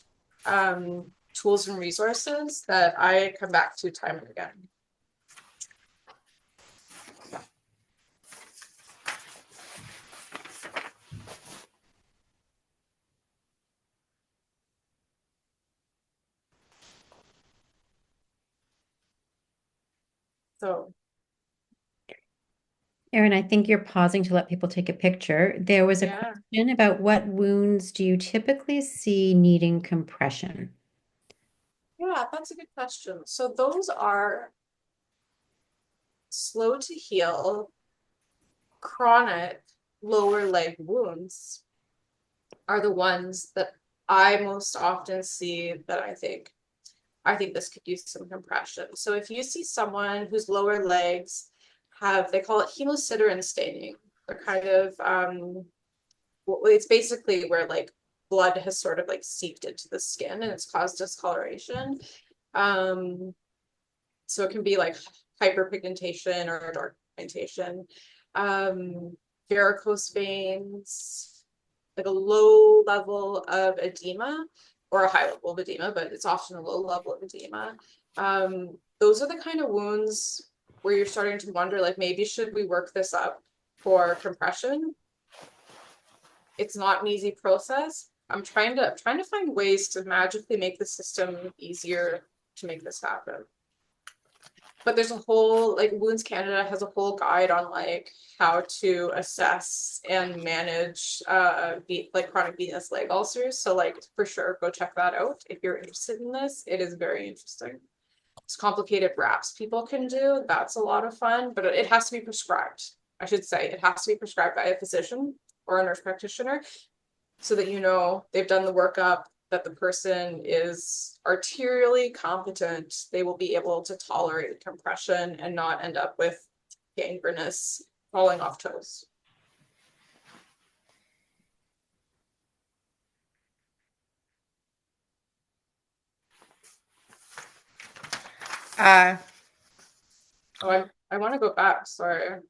tools and resources that I come back to time and again. So Erin, I think you're pausing to let people take a picture. There was a yeah. question about what wounds do you typically see needing compression? Yeah, that's a good question. So those are slow to heal, chronic lower leg wounds are the ones that I most often see that I think this could use some compression. So if you see someone whose lower legs have, they call it hemosiderin staining. They're kind of it's basically where like blood has sort of like seeped into the skin and it's caused discoloration. So it can be like hyperpigmentation or dark pigmentation. Varicose veins, like a low level of edema or a high level of edema, but it's often a low level of edema. Those are the kind of wounds where you're starting to wonder, like, maybe should we work this up for compression? It's not an easy process. I'm trying to find ways to magically make the system easier to make this happen. But there's a whole, like, Wounds Canada has a whole guide on like how to assess and manage like chronic venous leg ulcers. So like for sure go check that out if you're interested in this. It is very interesting. It's complicated wraps people can do. That's a lot of fun, but it has to be prescribed. I should say it has to be prescribed by a physician or a nurse practitioner so that you know they've done the workup, that the person is arterially competent, they will be able to tolerate compression and not end up with gangrenous falling off toes. Oh, I want to go back. Sorry.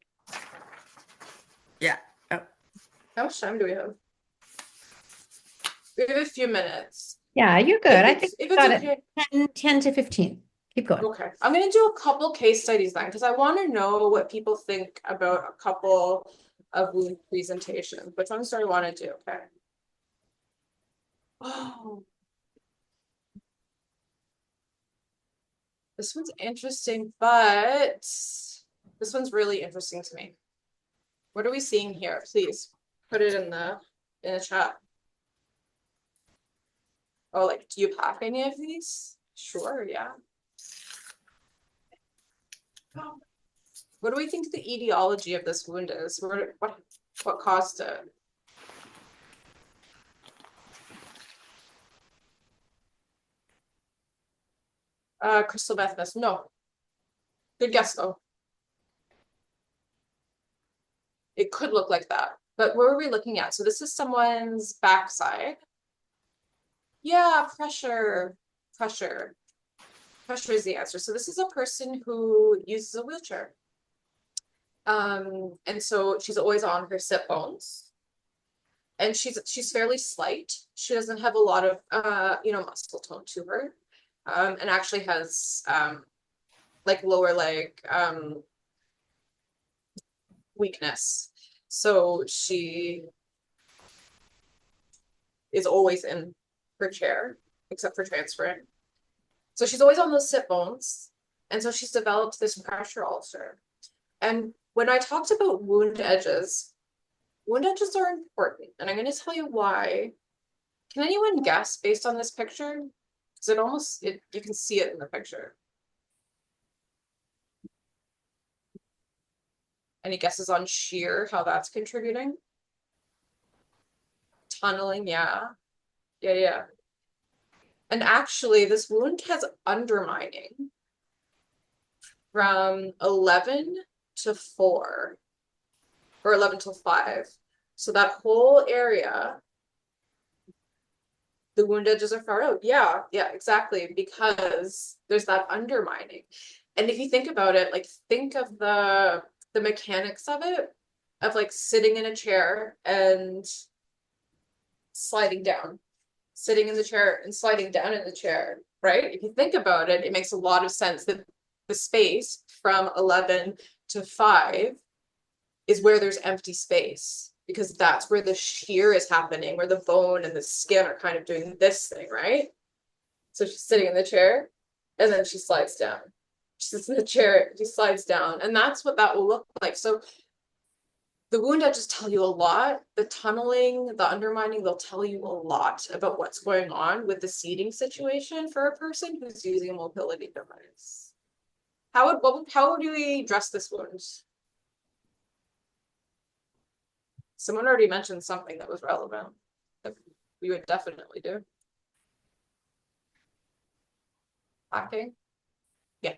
Yeah. Oh. How much time do we have? We have a few minutes. Yeah, you're good. I think If we it's got okay. it 10 to 15. Keep going. Okay, I'm gonna do a couple case studies then, because I want to know what people think about a couple of wound presentations. Which ones do I want to do? Okay. Oh, this one's interesting, but this one's really interesting to me. What are we seeing here? Please put it in the chat. Oh, like, do you pack any of these? Sure, yeah. What do we think the etiology of this wound is? What caused it? Crystal meth. No. Good guess though. It could look like that. But what are we looking at? So this is someone's backside. Yeah, pressure. Pressure. Pressure is the answer. So this is a person who uses a wheelchair. And so she's always on her sit bones. And she's fairly slight. She doesn't have a lot of muscle tone to her. And actually has like lower leg weakness. So she is always in her chair, except for transferring. So she's always on those sit bones. And so she's developed this pressure ulcer. And when I talked about wound edges are important. And I'm going to tell you why. Can anyone guess based on this picture? Because you can see it in the picture. Any guesses on shear, how that's contributing? Tunneling, yeah. Yeah. And actually, this wound has undermining from 11 to 4 or 11 to 5. So that whole area, the wound edges are far out. Yeah, exactly. Because there's that undermining. And if you think about it, like think of the mechanics of it, of like sitting in a chair and sliding down, sitting in the chair and sliding down in the chair, right? If you think about it, it makes a lot of sense that the space from 11 to 5 is where there's empty space, because that's where the shear is happening, where the bone and the skin are kind of doing this thing, right? So she's sitting in the chair and then she slides down. She sits in the chair, she slides down, and that's what that will look like. So the wound edges tell you a lot. The tunneling, the undermining, they'll tell you a lot about what's going on with the seating situation for a person who's using a mobility device. How would we address this wound? Someone already mentioned something that was relevant that we would definitely do. Packing. Yeah.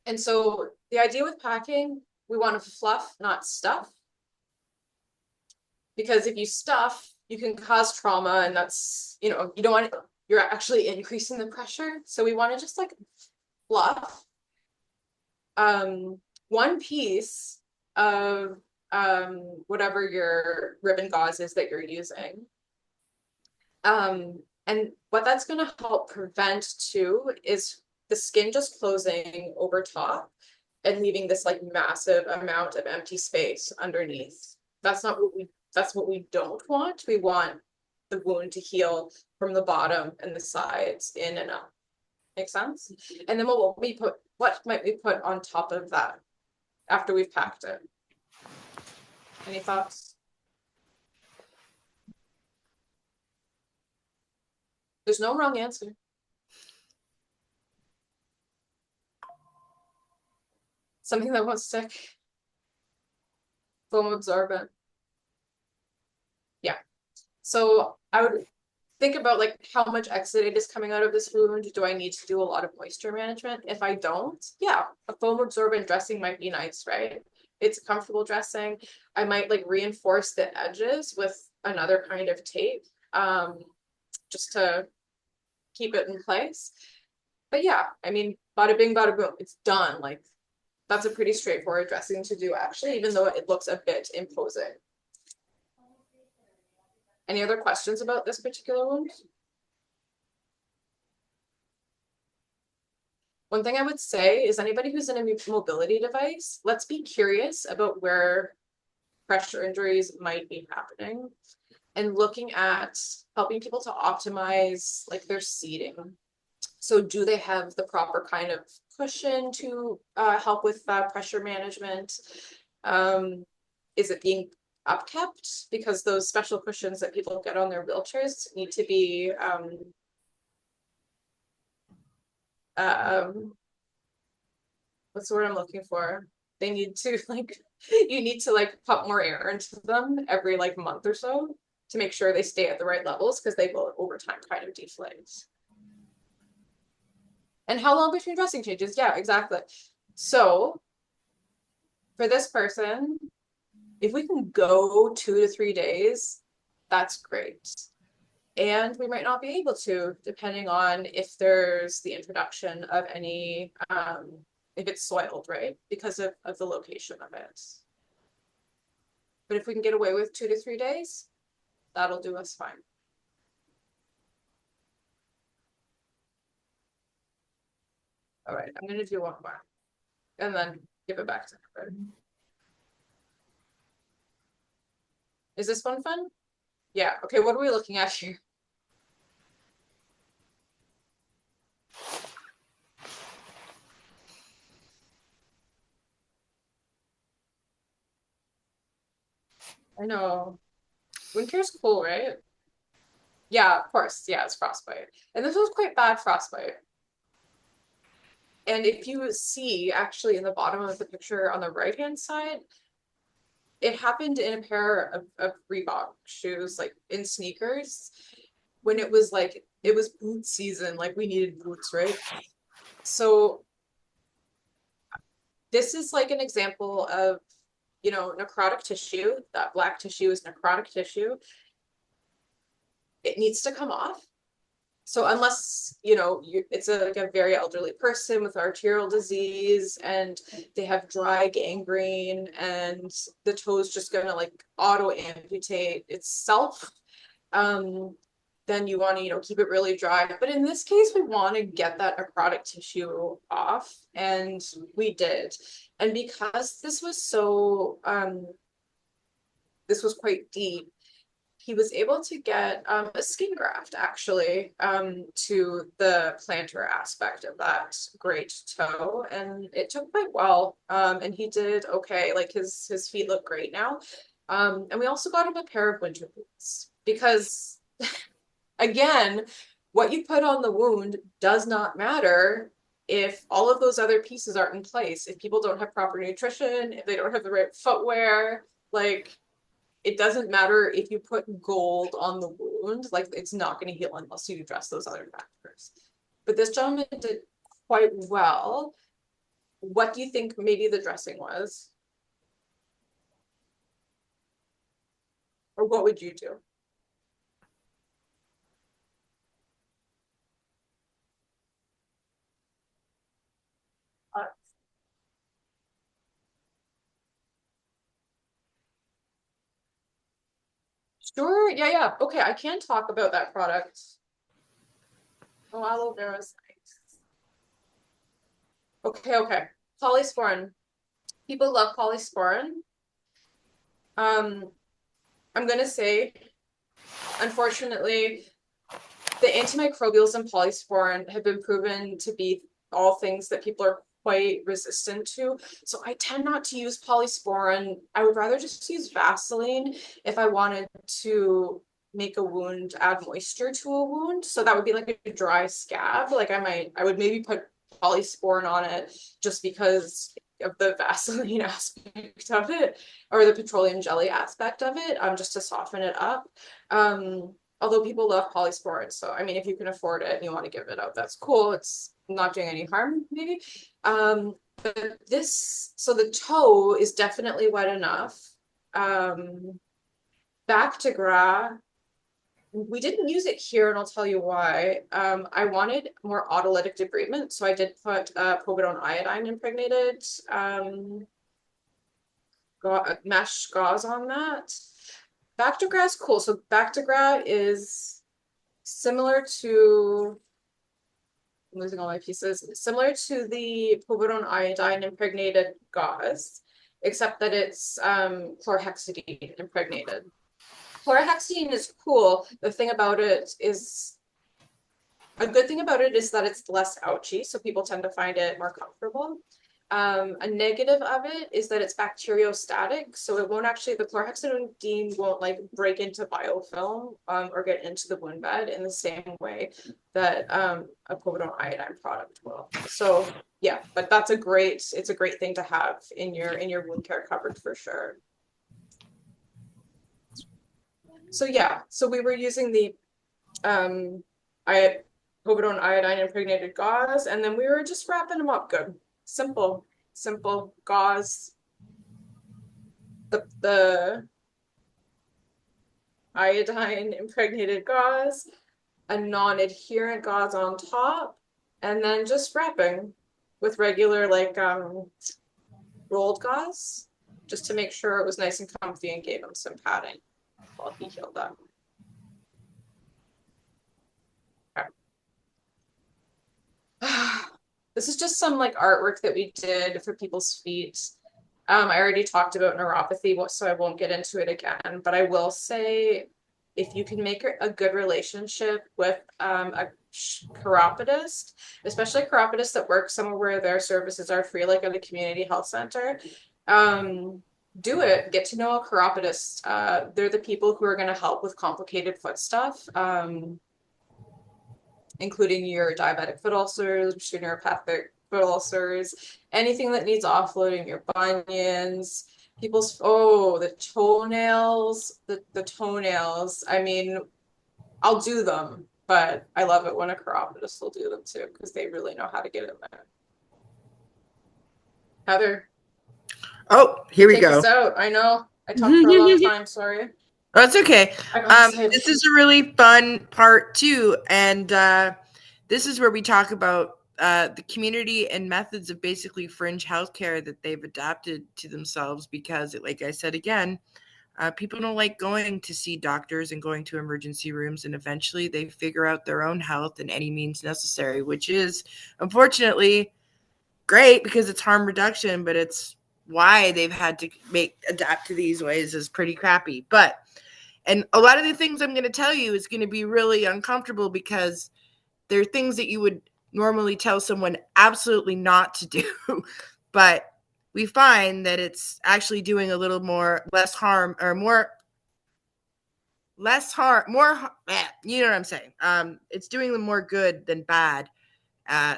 And so the idea with packing, we want to fluff, not stuff. Because if you stuff, you can cause trauma, and that's, you don't want it, you're actually increasing the pressure. So we want to just like fluff. One piece of whatever your ribbon gauze is that you're using. And what that's going to help prevent too is the skin just closing over top and leaving this like massive amount of empty space underneath. That's what we don't want. We want the wound to heal from the bottom and the sides in and up. Make sense? And then what might we put on top of that after we've packed it? Any thoughts? There's no wrong answer. Something that won't stick. Foam absorbent. Yeah. So I would think about like how much exudate is coming out of this wound. Do I need to do a lot of moisture management? If I don't, yeah, a foam absorbent dressing might be nice, right? It's a comfortable dressing. I might like reinforce the edges with another kind of tape, just to keep it in place. But yeah, I mean, bada bing, bada boom, it's done. Like that's a pretty straightforward dressing to do actually, even though it looks a bit imposing. Any other questions about this particular wound? One thing I would say is anybody who's in a mobility device, let's be curious about where pressure injuries might be happening and looking at helping people to optimize like their seating. So do they have the proper kind of cushion to help with pressure management? Is it being upkept? Because those special cushions that people get on their wheelchairs need to be what's the word I'm looking for? They need to like, you need to like pump more air into them every like month or so to make sure they stay at the right levels because they will over time kind of deflate. And how long between dressing changes? Yeah, exactly. So for this person, if we can go 2 to 3 days, that's great. And we might not be able to, depending on if there's the introduction of any, if it's soiled, right? Because of the location of it. But if we can get away with 2 to 3 days, that'll do us fine. All right, I'm gonna do one more and then give it back to her. Is this one fun? Yeah, okay, what are we looking at here? I know. Wound care's cool, right? Yeah, of course. Yeah, it's frostbite. And this was quite bad frostbite. And if you see actually in the bottom of the picture on the right-hand side, it happened in a pair of Reebok shoes, like in sneakers, when it was like, it was boot season, like we needed boots, right? So this is like an example of, you know, necrotic tissue. That black tissue is necrotic tissue. It needs to come off. So unless, you know, it's like a very elderly person with arterial disease and they have dry gangrene and the toe's just gonna like auto amputate itself, then you want to, you know, keep it really dry. But in this case, we want to get that necrotic tissue off, and we did. And because this was so, this was quite deep, he was able to get a skin graft actually to the plantar aspect of that great toe, and it took quite well. And he did okay. Like his feet look great now. And we also got him a pair of winter boots because, again, what you put on the wound does not matter if all of those other pieces aren't in place. If people don't have proper nutrition, if they don't have the right footwear, like it doesn't matter if you put gold on the wound, like it's not going to heal unless you address those other factors. But this gentleman did quite well. What do you think maybe the dressing was? Or what would you do? Sure, yeah. Okay, I can talk about that product. Oh, aloe vera is nice. Okay. Polysporin. People love polysporin. I'm gonna say, unfortunately, the antimicrobials in polysporin have been proven to be all things that people are quite resistant to. So I tend not to use polysporin. I would rather just use Vaseline if I wanted to make a wound, add moisture to a wound. So that would be like a dry scab. Like I would maybe put polysporin on it just because of the Vaseline aspect of it, or the petroleum jelly aspect of it, just to soften it up. Although people love polysporin, so I mean, if you can afford it and you want to give it up, that's cool. It's not doing any harm, maybe. But this, so the toe is definitely wet enough. Back to Gras, we didn't use it here, and I'll tell you why. I wanted more autolytic debridement, so I did put povidone iodine impregnated mesh gauze on that. Bactigras is cool. So Bactigras is similar to, I'm losing all my pieces, similar to the povidone iodine impregnated gauze, except that it's chlorhexidine impregnated. Chlorhexidine is cool. The thing about it is, a good thing about it is that it's less ouchy, so people tend to find it more comfortable. A negative of it is that it's bacteriostatic, so it won't actually, the chlorhexidine won't like break into biofilm or get into the wound bed in the same way that a povidone iodine product will. So yeah, but that's it's a great thing to have in your wound care cupboard for sure. So yeah, so we were using the povidone iodine impregnated gauze, and then we were just wrapping them up good. Simple gauze. The iodine impregnated gauze, a non-adherent gauze on top, and then just wrapping with regular like rolled gauze, just to make sure it was nice and comfy and gave him some padding while he healed up. This is just some like artwork that we did for people's feet. I already talked about neuropathy, so I won't get into it again, but I will say if you can make a good relationship with a chiropodist, especially a chiropodist that works somewhere where their services are free, like at a community health center, do it. Get to know a chiropodist. They're the people who are going to help with complicated foot stuff. Including your diabetic foot ulcers, your neuropathic foot ulcers, anything that needs offloading, your bunions, people's, the toenails, the toenails. I mean, I'll do them, but I love it when a chiropodist will do them too, because they really know how to get in there. Heather. Oh, here we Take go. us out. I know. I talked for a long time, sorry. Oh, it's okay. This is a really fun part too, and this is where we talk about the community and methods of basically fringe healthcare that they've adapted to themselves. Because, like I said again, people don't like going to see doctors and going to emergency rooms, and eventually they figure out their own health in any means necessary, which is unfortunately great because it's harm reduction, but it's why they've had to adapt to these ways is pretty crappy. And a lot of the things I'm going to tell you is going to be really uncomfortable because they're things that you would normally tell someone absolutely not to do. But we find that it's actually doing a little less harm, you know what I'm saying? It's doing them more good than bad.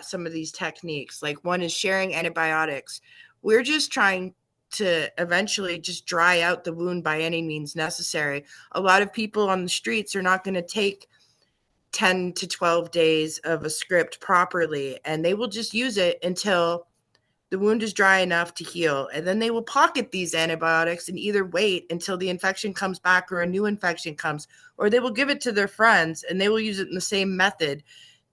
Some of these techniques, like one is sharing antibiotics. We're just trying to eventually just dry out the wound by any means necessary. A lot of people on the streets are not going to take 10 to 12 days of a script properly, and they will just use it until the wound is dry enough to heal. And then they will pocket these antibiotics and either wait until the infection comes back or a new infection comes, or they will give it to their friends and they will use it in the same method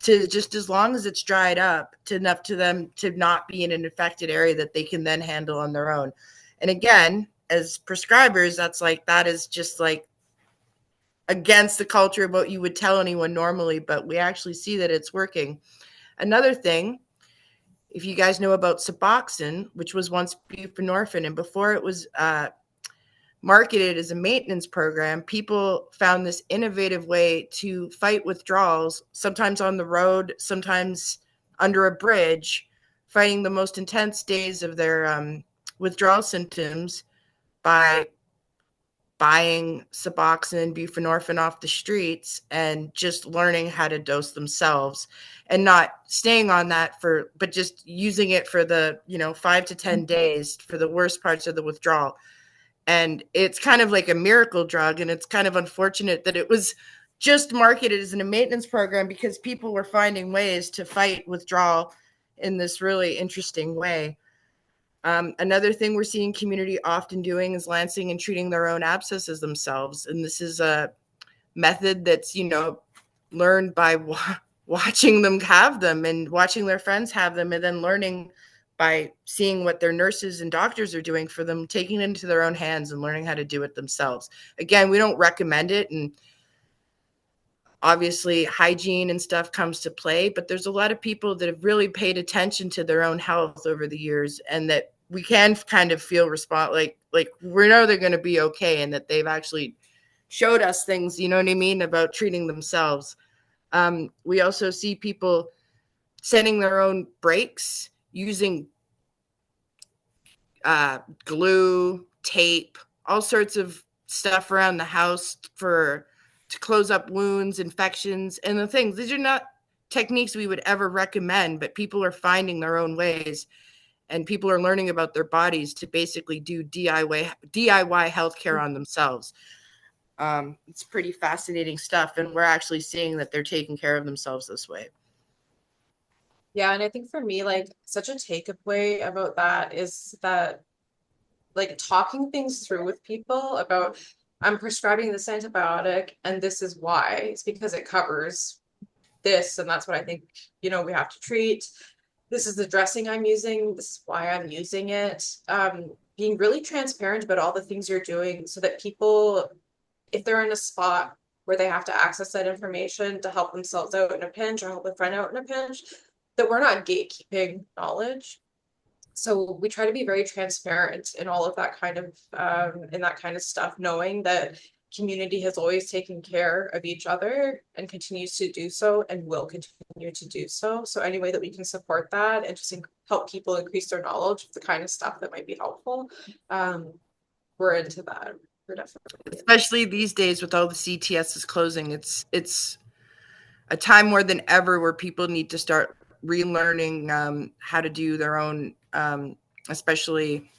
to just as long as it's dried up to enough to them to not be in an infected area that they can then handle on their own. And again, as prescribers, that is just like against the culture of what you would tell anyone normally, but we actually see that it's working. Another thing, if you guys know about Suboxone, which was once buprenorphine, and before it was marketed as a maintenance program, people found this innovative way to fight withdrawals, sometimes on the road, sometimes under a bridge, fighting the most intense days of their withdrawal symptoms by buying Suboxone, buprenorphine off the streets and just learning how to dose themselves and not staying on that but just using it for the, 5 to 10 days for the worst parts of the withdrawal. And it's kind of like a miracle drug. And it's kind of unfortunate that it was just marketed as a maintenance program because people were finding ways to fight withdrawal in this really interesting way. Another thing we're seeing community often doing is lancing and treating their own abscesses themselves. And this is a method that's, watching them have them and watching their friends have them and then learning by seeing what their nurses and doctors are doing for them, taking it into their own hands and learning how to do it themselves. Again, we don't recommend it, and obviously hygiene and stuff comes to play, but there's a lot of people that have really paid attention to their own health over the years, and that we can kind of feel like we know they're going to be okay, and that they've actually showed us things, you know what I mean, about treating themselves. We also see people setting their own breaks using glue, tape, all sorts of stuff around the house to close up wounds, infections, and the things. These are not techniques we would ever recommend, but people are finding their own ways, and people are learning about their bodies to basically do DIY healthcare on themselves. It's pretty fascinating stuff, and we're actually seeing that they're taking care of themselves this way. Yeah, and I think for me, like, such a takeaway about that is that, like, talking things through with people about, I'm prescribing this antibiotic and this is why. It's because it covers this, and that's what I think, we have to treat. This is the dressing I'm using. This is why I'm using it. Being really transparent about all the things you're doing so that people, if they're in a spot where they have to access that information to help themselves out in a pinch or help a friend out in a pinch, that we're not gatekeeping knowledge. So we try to be very transparent in all of that kind of in that kind of stuff, knowing that community has always taken care of each other and continues to do so and will continue to do so. So any way that we can support that and just help people increase their knowledge of the kind of stuff that might be helpful, we're into that. We're definitely, especially these days with all the CTSs closing. It's a time more than ever where people need to start relearning how to do their own, especially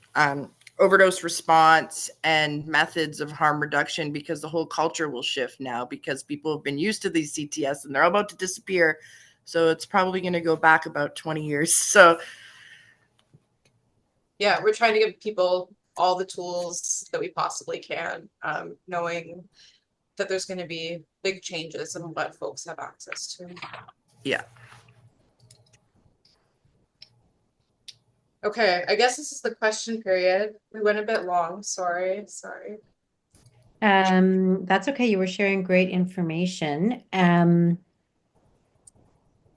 overdose response and methods of harm reduction, because the whole culture will shift now, because people have been used to these CTS and they're about to disappear. So it's probably going to go back about 20 years. So yeah, we're trying to give people all the tools that we possibly can, knowing that there's going to be big changes in what folks have access to. yeah. Okay, I guess this is the question period. We went a bit long. Sorry. That's okay. You were sharing great information.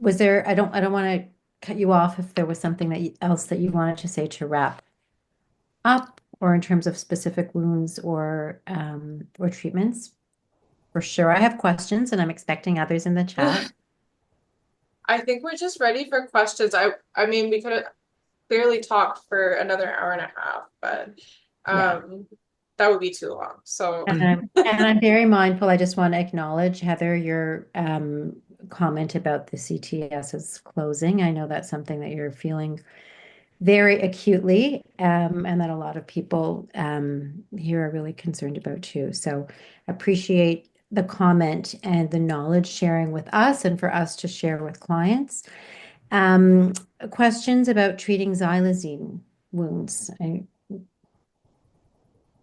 Was there, I don't want to cut you off if there was something else that you wanted to say to wrap up, or in terms of specific wounds or treatments. For sure, I have questions and I'm expecting others in the chat. I think we're just ready for questions. I mean, we could have clearly talked for another hour and a half, but that would be too long. So and I'm very mindful. I just want to acknowledge, Heather, your comment about the CTS's closing. I know that's something that you're feeling very acutely, and that a lot of people here are really concerned about too. So appreciate the comment and the knowledge sharing with us and for us to share with clients. Questions about treating xylazine wounds. I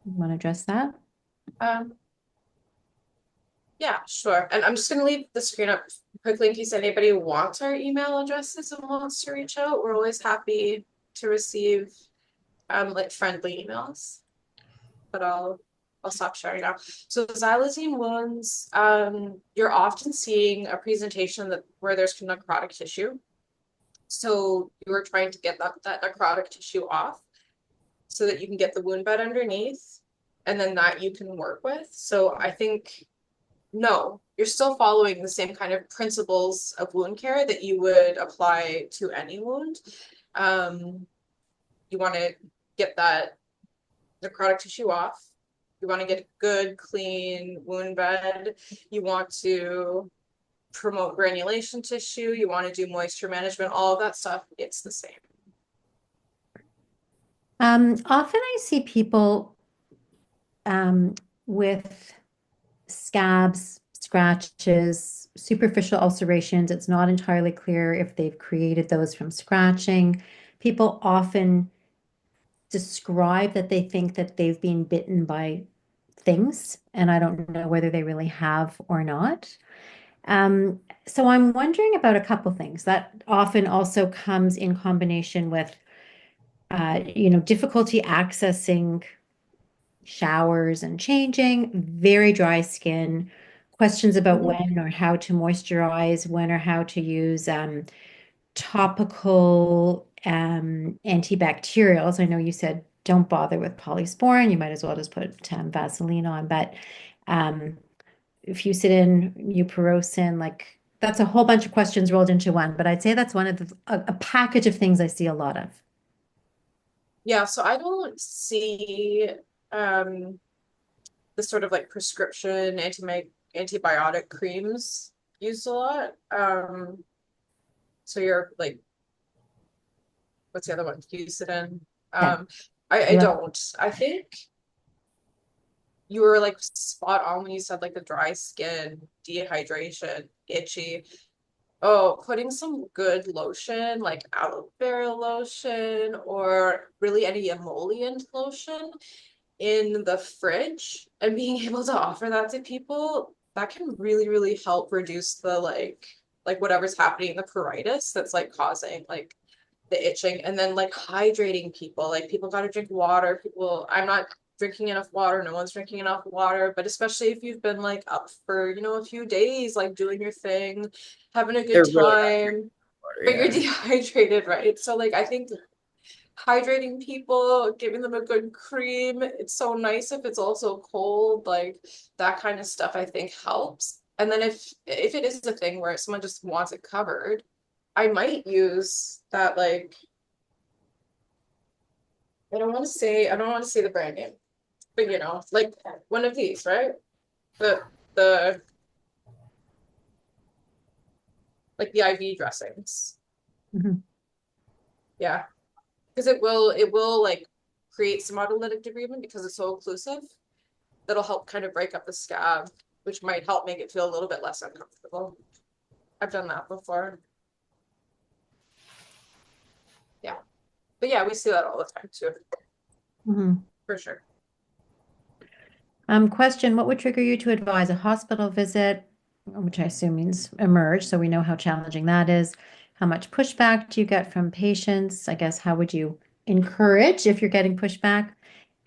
want to address that. Yeah, sure. And I'm just going to leave the screen up quickly in case anybody wants our email addresses and wants to reach out. We're always happy to receive like friendly emails. But I'll stop sharing now. So xylazine wounds, you're often seeing a presentation where there's necrotic tissue. So you're trying to get that necrotic tissue off so that you can get the wound bed underneath, and then that you can work with. So I think, no, you're still following the same kind of principles of wound care that you would apply to any wound. You want to get that necrotic tissue off. You want to get a good, clean wound bed. You want to promote granulation tissue. You want to do moisture management, all of that stuff. It's the same. Often I see people with scabs, scratches, superficial ulcerations. It's not entirely clear if they've created those from scratching. People often describe that they think that they've been bitten by things, and I don't know whether they really have or not. So I'm wondering about a couple things that often also comes in combination with difficulty accessing showers and changing, very dry skin, questions about when or how to moisturize, when or how to use topical antibacterials. I know you said don't bother with polysporin. You might as well just put Vaseline on. But fusidin, upirocin, like that's a whole bunch of questions rolled into one. But I'd say that's one of a package of things I see a lot of. Yeah, so I don't see the sort of like prescription antibiotic creams used a lot. So you're like, what's the other one? Fusidin. Yeah. I don't. I think you were like spot on when you said like the dry skin, dehydration, itchy. Oh, putting some good lotion, like aloe vera lotion or really any emollient lotion in the fridge and being able to offer that to people, that can really, really help reduce the like whatever's happening, the pruritus that's like causing like the itching. And then like hydrating people, like people got to drink water. People, I'm not drinking enough water, no one's drinking enough water, but especially if you've been like up for a few days, like doing your thing, having a good They're really time, water, but you're yeah. dehydrated, right? So like I think hydrating people, giving them a good cream, it's so nice if it's also cold, like that kind of stuff I think helps. And then if it is a thing where someone just wants it covered, I might use that, like, I don't want to say the brand name, but like one of these, right? The like the IV dressings. Mhm. Yeah. Because it will like create some autolytic debridement because it's so occlusive. That'll help kind of break up the scab, which might help make it feel a little bit less uncomfortable. I've done that before. Yeah. But yeah, we see that all the time too, Mhm. for sure. Question, what would trigger you to advise a hospital visit, which I assume means emerge, so we know how challenging that is. How much pushback do you get from patients? I guess how would you encourage if you're getting pushback?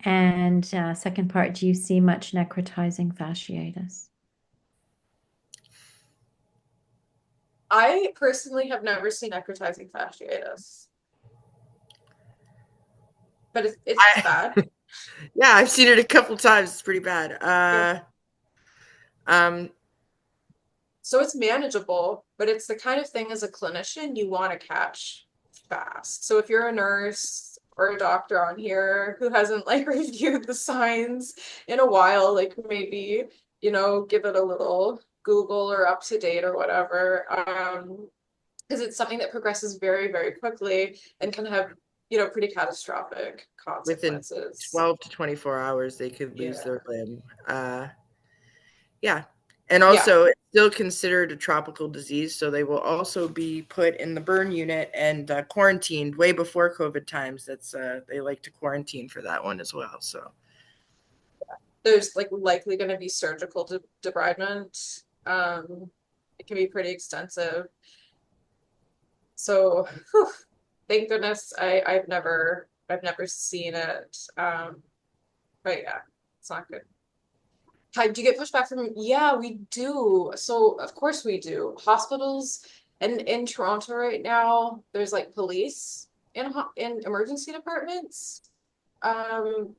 And second part, do you see much necrotizing fasciitis? I personally have never seen necrotizing fasciitis, but it's bad. Yeah, I've seen it a couple times. It's pretty bad. Yeah. Um, So it's manageable, but it's the kind of thing as a clinician you want to catch fast. So if you're a nurse or a doctor on here who hasn't like reviewed the signs in a while, like maybe, give it a little Google or up to date or whatever. Because it's something that progresses very, very quickly and can have, pretty catastrophic within consequences. 12 to 24 hours, they could lose Yeah. their limb. Yeah. And Yeah. also, it's still considered a tropical disease. So they will also be put in the burn unit and quarantined way before COVID times. That's they like to quarantine for that one as well. So There's like likely going to be surgical debridement. It can be pretty extensive. So, whew, thank goodness I've never seen it. But yeah, it's not good. Hi, do you get pushback from? Yeah, we do. So of course we do. Hospitals and in Toronto right now, there's like police in emergency departments. Um,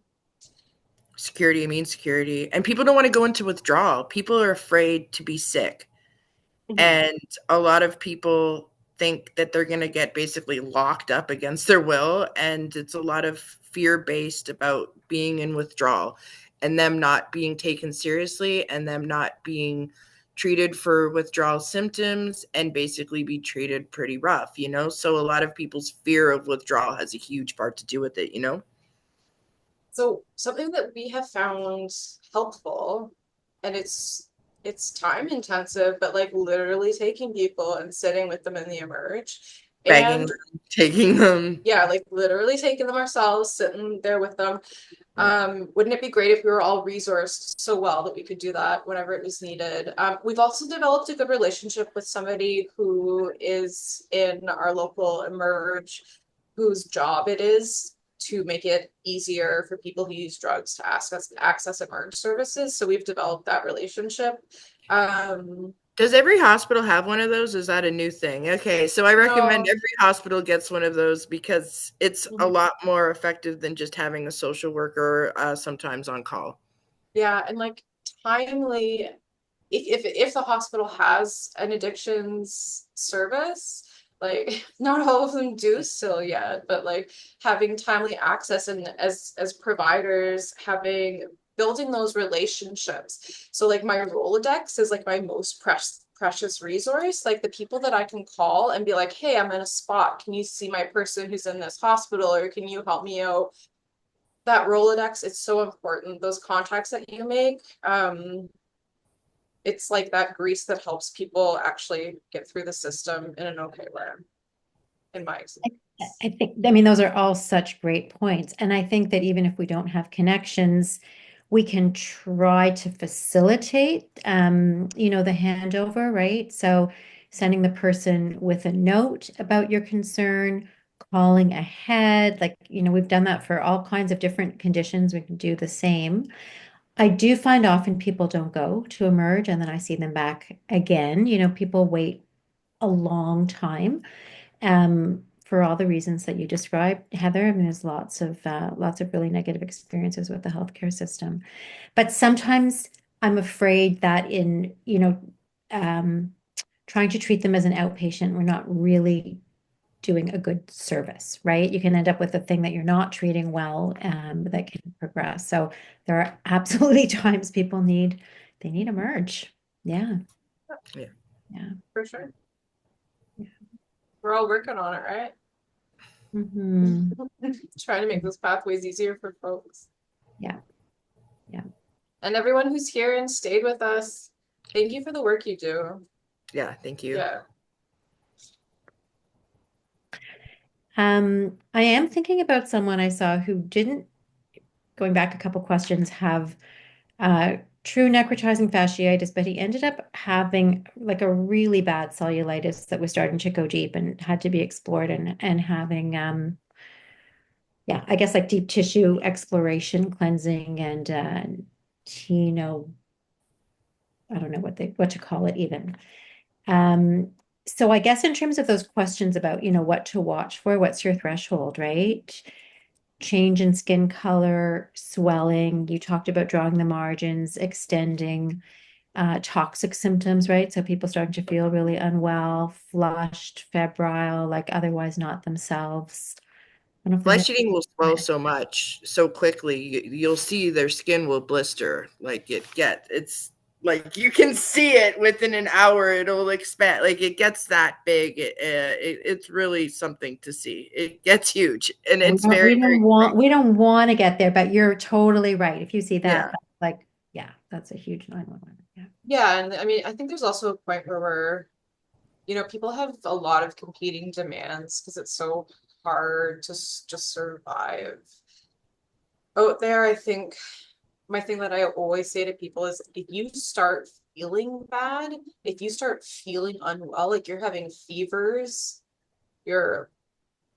security means security. And people don't want to go into withdrawal. People are afraid to be sick. mhm. And a lot of people think that they're going to get basically locked up against their will. And it's a lot of fear based about being in withdrawal and them not being taken seriously and them not being treated for withdrawal symptoms and basically be treated pretty rough. So a lot of people's fear of withdrawal has a huge part to do with it. So something that we have found helpful, and it's time intensive, but like literally taking people and sitting with them in the emerge. Begging And them, taking them. yeah, like literally taking them ourselves, sitting there with them. Wouldn't it be great if we were all resourced so well that we could do that whenever it was needed? We've also developed a good relationship with somebody who is in our local emerge whose job it is to make it easier for people who use drugs to access emerge services. So we've developed that relationship. Does every hospital have one of those? Is that a new thing? Okay, so I recommend No. every hospital gets one of those because it's a Mhm. lot more effective than just having a social worker sometimes on call. Yeah, and like timely, if the hospital has an addictions service, like not all of them do still yet, but like having timely access and as providers having building those relationships. So like my Rolodex is like my most precious resource. Like the people that I can call and be like, hey, I'm in a spot. Can you see my person who's in this hospital, or can you help me out? That Rolodex, it's so important. Those contacts that you make, it's like that grease that helps people actually get through the system in an okay way, in my experience. I think, I mean, those are all such great points. And I think that even if we don't have connections, we can try to facilitate, the handover, right? So sending the person with a note about your concern, calling ahead, like, we've done that for all kinds of different conditions. We can do the same. I do find often people don't go to emerge and then I see them back again. People wait a long time for all the reasons that you described, Heather. I mean, there's lots of really negative experiences with the healthcare system. But sometimes I'm afraid that in, um, trying to treat them as an outpatient, we're not really doing a good service, right? You can end up with a thing that you're not treating well, that can progress. So there are absolutely times people they need a merge. Yeah. Yeah. Yeah. For sure. Yeah. We're all working on it, right? Mhm. Trying to make those pathways easier for folks. Yeah. Yeah. And everyone who's here and stayed with us, thank you for the work you do. Yeah, thank you. Yeah. I am thinking about someone I saw who didn't, going back a couple questions, have true necrotizing fasciitis, but he ended up having like a really bad cellulitis that was starting to go deep and had to be explored, and having yeah, I guess like deep tissue exploration, cleansing, and Tino, I don't know what to call it even. Um, so I guess in terms of those questions about, what to watch for, what's your threshold, right? Change in skin color, swelling. You talked about drawing the margins, extending, toxic symptoms, right? So people starting to feel really unwell, flushed, febrile, like otherwise not themselves. I don't know if there's Flesh eating will swell so much so quickly. You'll see their skin will blister. Like it's like you can see it within an hour. It'll expand. Like it gets that big. It's really something to see. It gets huge, and we it's don't very, we very don't quick. want we don't want to get there, but you're totally right. If you see that, Yeah. that's like, yeah, that's a huge 911. Yeah. Yeah, and I mean, I think there's also a point where people have a lot of competing demands because it's so hard to just survive out there. I think my thing that I always say to people is if you start feeling bad, if you start feeling unwell, like you're having fevers, you're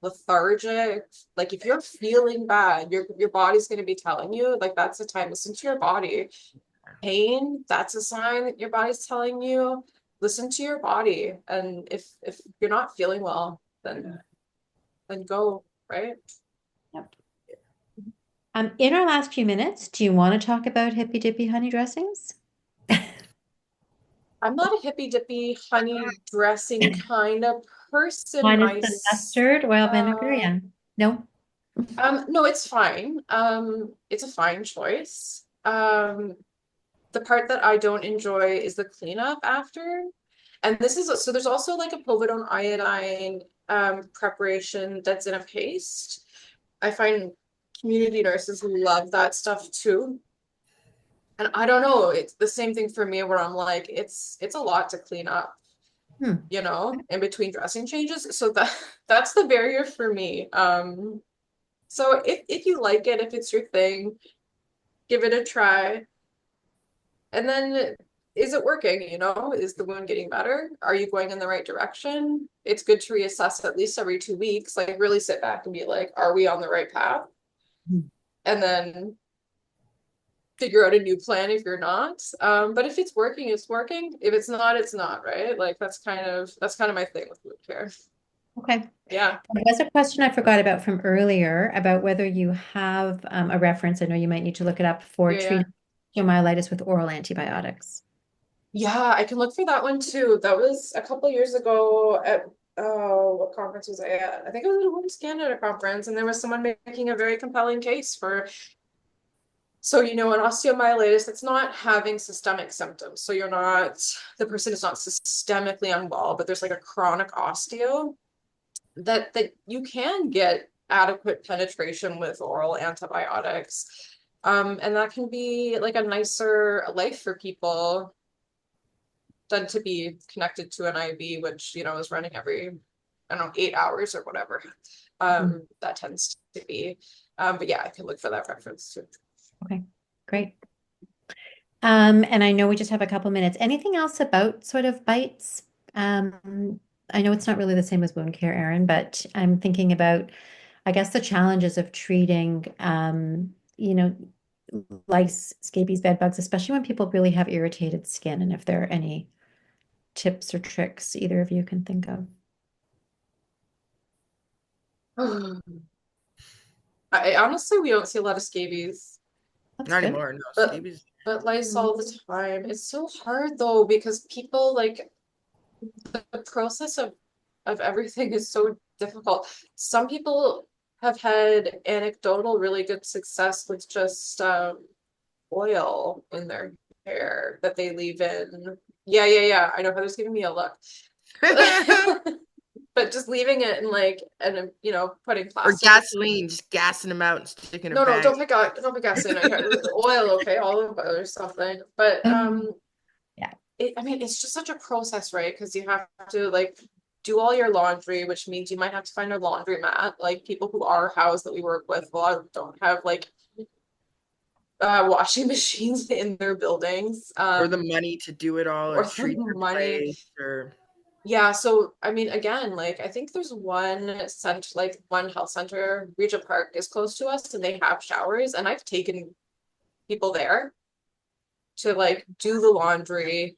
lethargic, like if you're feeling bad, your body's going to be telling you, like that's the time. Listen to your body. Pain, that's a sign that your body's telling you. Listen to your body, and if you're not feeling well, then go, right? Yep. In our last few minutes, do you want to talk about hippy dippy honey dressings? I'm not a hippy dippy honey dressing kind of person Minus the myself. mustard, oil, vinegar, yeah. No? No, it's fine. It's a fine choice. The part that I don't enjoy is the cleanup after. And this is so there's also like a povidone iodine preparation that's in a paste. I find community nurses love that stuff too. And I don't know, it's the same thing for me where I'm like, it's a lot to clean up, Hmm. in between dressing changes. So that's the barrier for me. So if you like it, if it's your thing, give it a try. And then is it working? You know, is the wound getting better? Are you going in the right direction? It's good to reassess at least every 2 weeks, like really sit back and be like, are we on the right path? Mhm. And then figure out a new plan if you're not. But if it's working, it's working. If it's not, it's not, right? Like that's kind of my thing with wound care. Okay. Yeah. There was a question I forgot about from earlier about whether you have a reference. I know you might need to look it up for Yeah, yeah. treating osteomyelitis with oral antibiotics. Yeah, I can look for that one too. That was a couple years ago at what conference was I at? I think it was at a Women's Canada conference, and there was someone making a very compelling case for so an osteomyelitis that's not having systemic symptoms. So the person is not systemically unwell, but there's like a chronic osteo that you can get adequate penetration with oral antibiotics. And that can be like a nicer life for people than to be connected to an IV, which, is running every, I don't know, 8 hours or whatever. That tends to be. But yeah, I can look for that reference too. Okay, great. And I know we just have a couple minutes. Anything else about sort of bites? I know it's not really the same as wound care, Erin, but I'm thinking about, I guess, the challenges of treating, lice, scabies, bed bugs, especially when people really have irritated skin, and if there are any tips or tricks either of you can think of. I honestly, we don't see a lot of scabies, That's Not good. anymore. No, but scabies. but lice all the time. It's so hard though because people like the process of everything is so difficult. Some people have had anecdotal really good success with just oil in their hair that they leave in. Yeah, yeah, yeah. I know Heather's giving me a look. But just leaving it in putting Or plastic. gasoline, just gassing them out and sticking a No, bag. don't put gasoline on your oil, okay, olive oil or something. But Yeah. it's just such a process, right? Because you have to like do all your laundry, which means you might have to find a laundromat. Like people who are housed that we work with, a lot of them don't have like washing machines in their buildings. Or the money to do it all, or Or treat the your money. place, or Yeah, so again, like I think there's one health center, Regent Park is close to us, and they have showers, and I've taken people there to like do the laundry,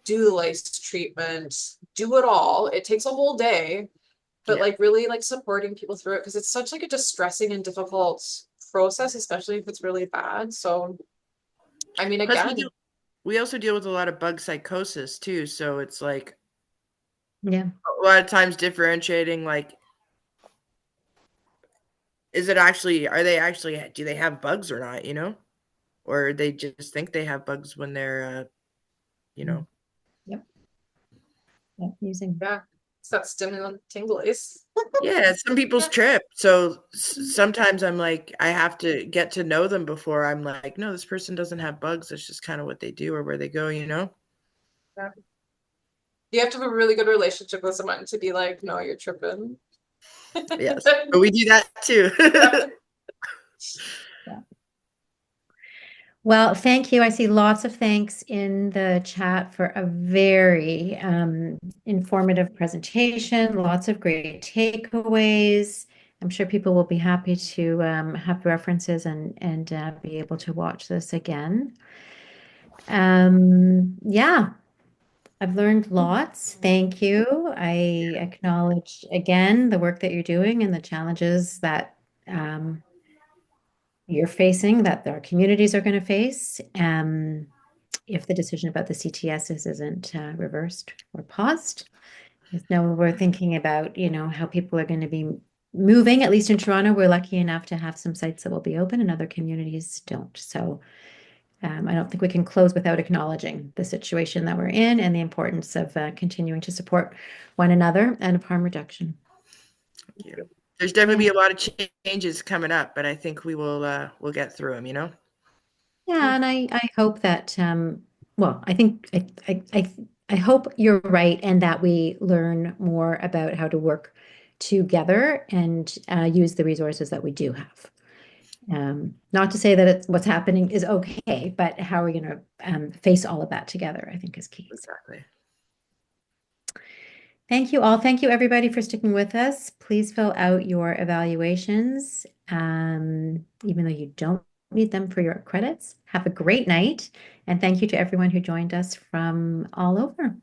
do the lice treatment, do it all. It takes a whole day, but yeah. like really like supporting people through it because it's such like a distressing and difficult process, especially if it's really bad. So Plus, again, we also deal with a lot of bug psychosis too. So it's like Yeah. a lot of times differentiating, like, do they have bugs or not, or they just think they have bugs when they're, Yep. Yep. Using. yeah, it's that stimulant tinglies. Yeah, some people's trip. So sometimes I'm like, I have to get to know them before I'm like, no, this person doesn't have bugs. That's just kind of what they do or where they go. Yeah. You have to have a really good relationship with someone to be like, no, you're tripping. Yes, but we do that too. Yeah. Well, thank you. I see lots of thanks in the chat for a very informative presentation, lots of great takeaways. I'm sure people will be happy to have references and be able to watch this again. Yeah, I've learned lots. Thank you. I acknowledge again the work that you're doing and the challenges that you're facing, that our communities are going to face, if the decision about the CTSs isn't reversed or paused. Now we're thinking about, how people are going to be moving. At least in Toronto, we're lucky enough to have some sites that will be open and other communities don't. So I don't think we can close without acknowledging the situation that we're in and the importance of continuing to support one another and of harm reduction. Yeah. There's definitely be a lot of changes coming up, but I think we'll get through them, Yeah, and I hope that well, I think I hope you're right and that we learn more about how to work together and use the resources that we do have. Not to say that what's happening is okay, but how are we going to face all of that together, I think is key. Exactly. Thank you all. Thank you, everybody, for sticking with us. Please fill out your evaluations, even though you don't need them for your credits. Have a great night. And thank you to everyone who joined us from all over.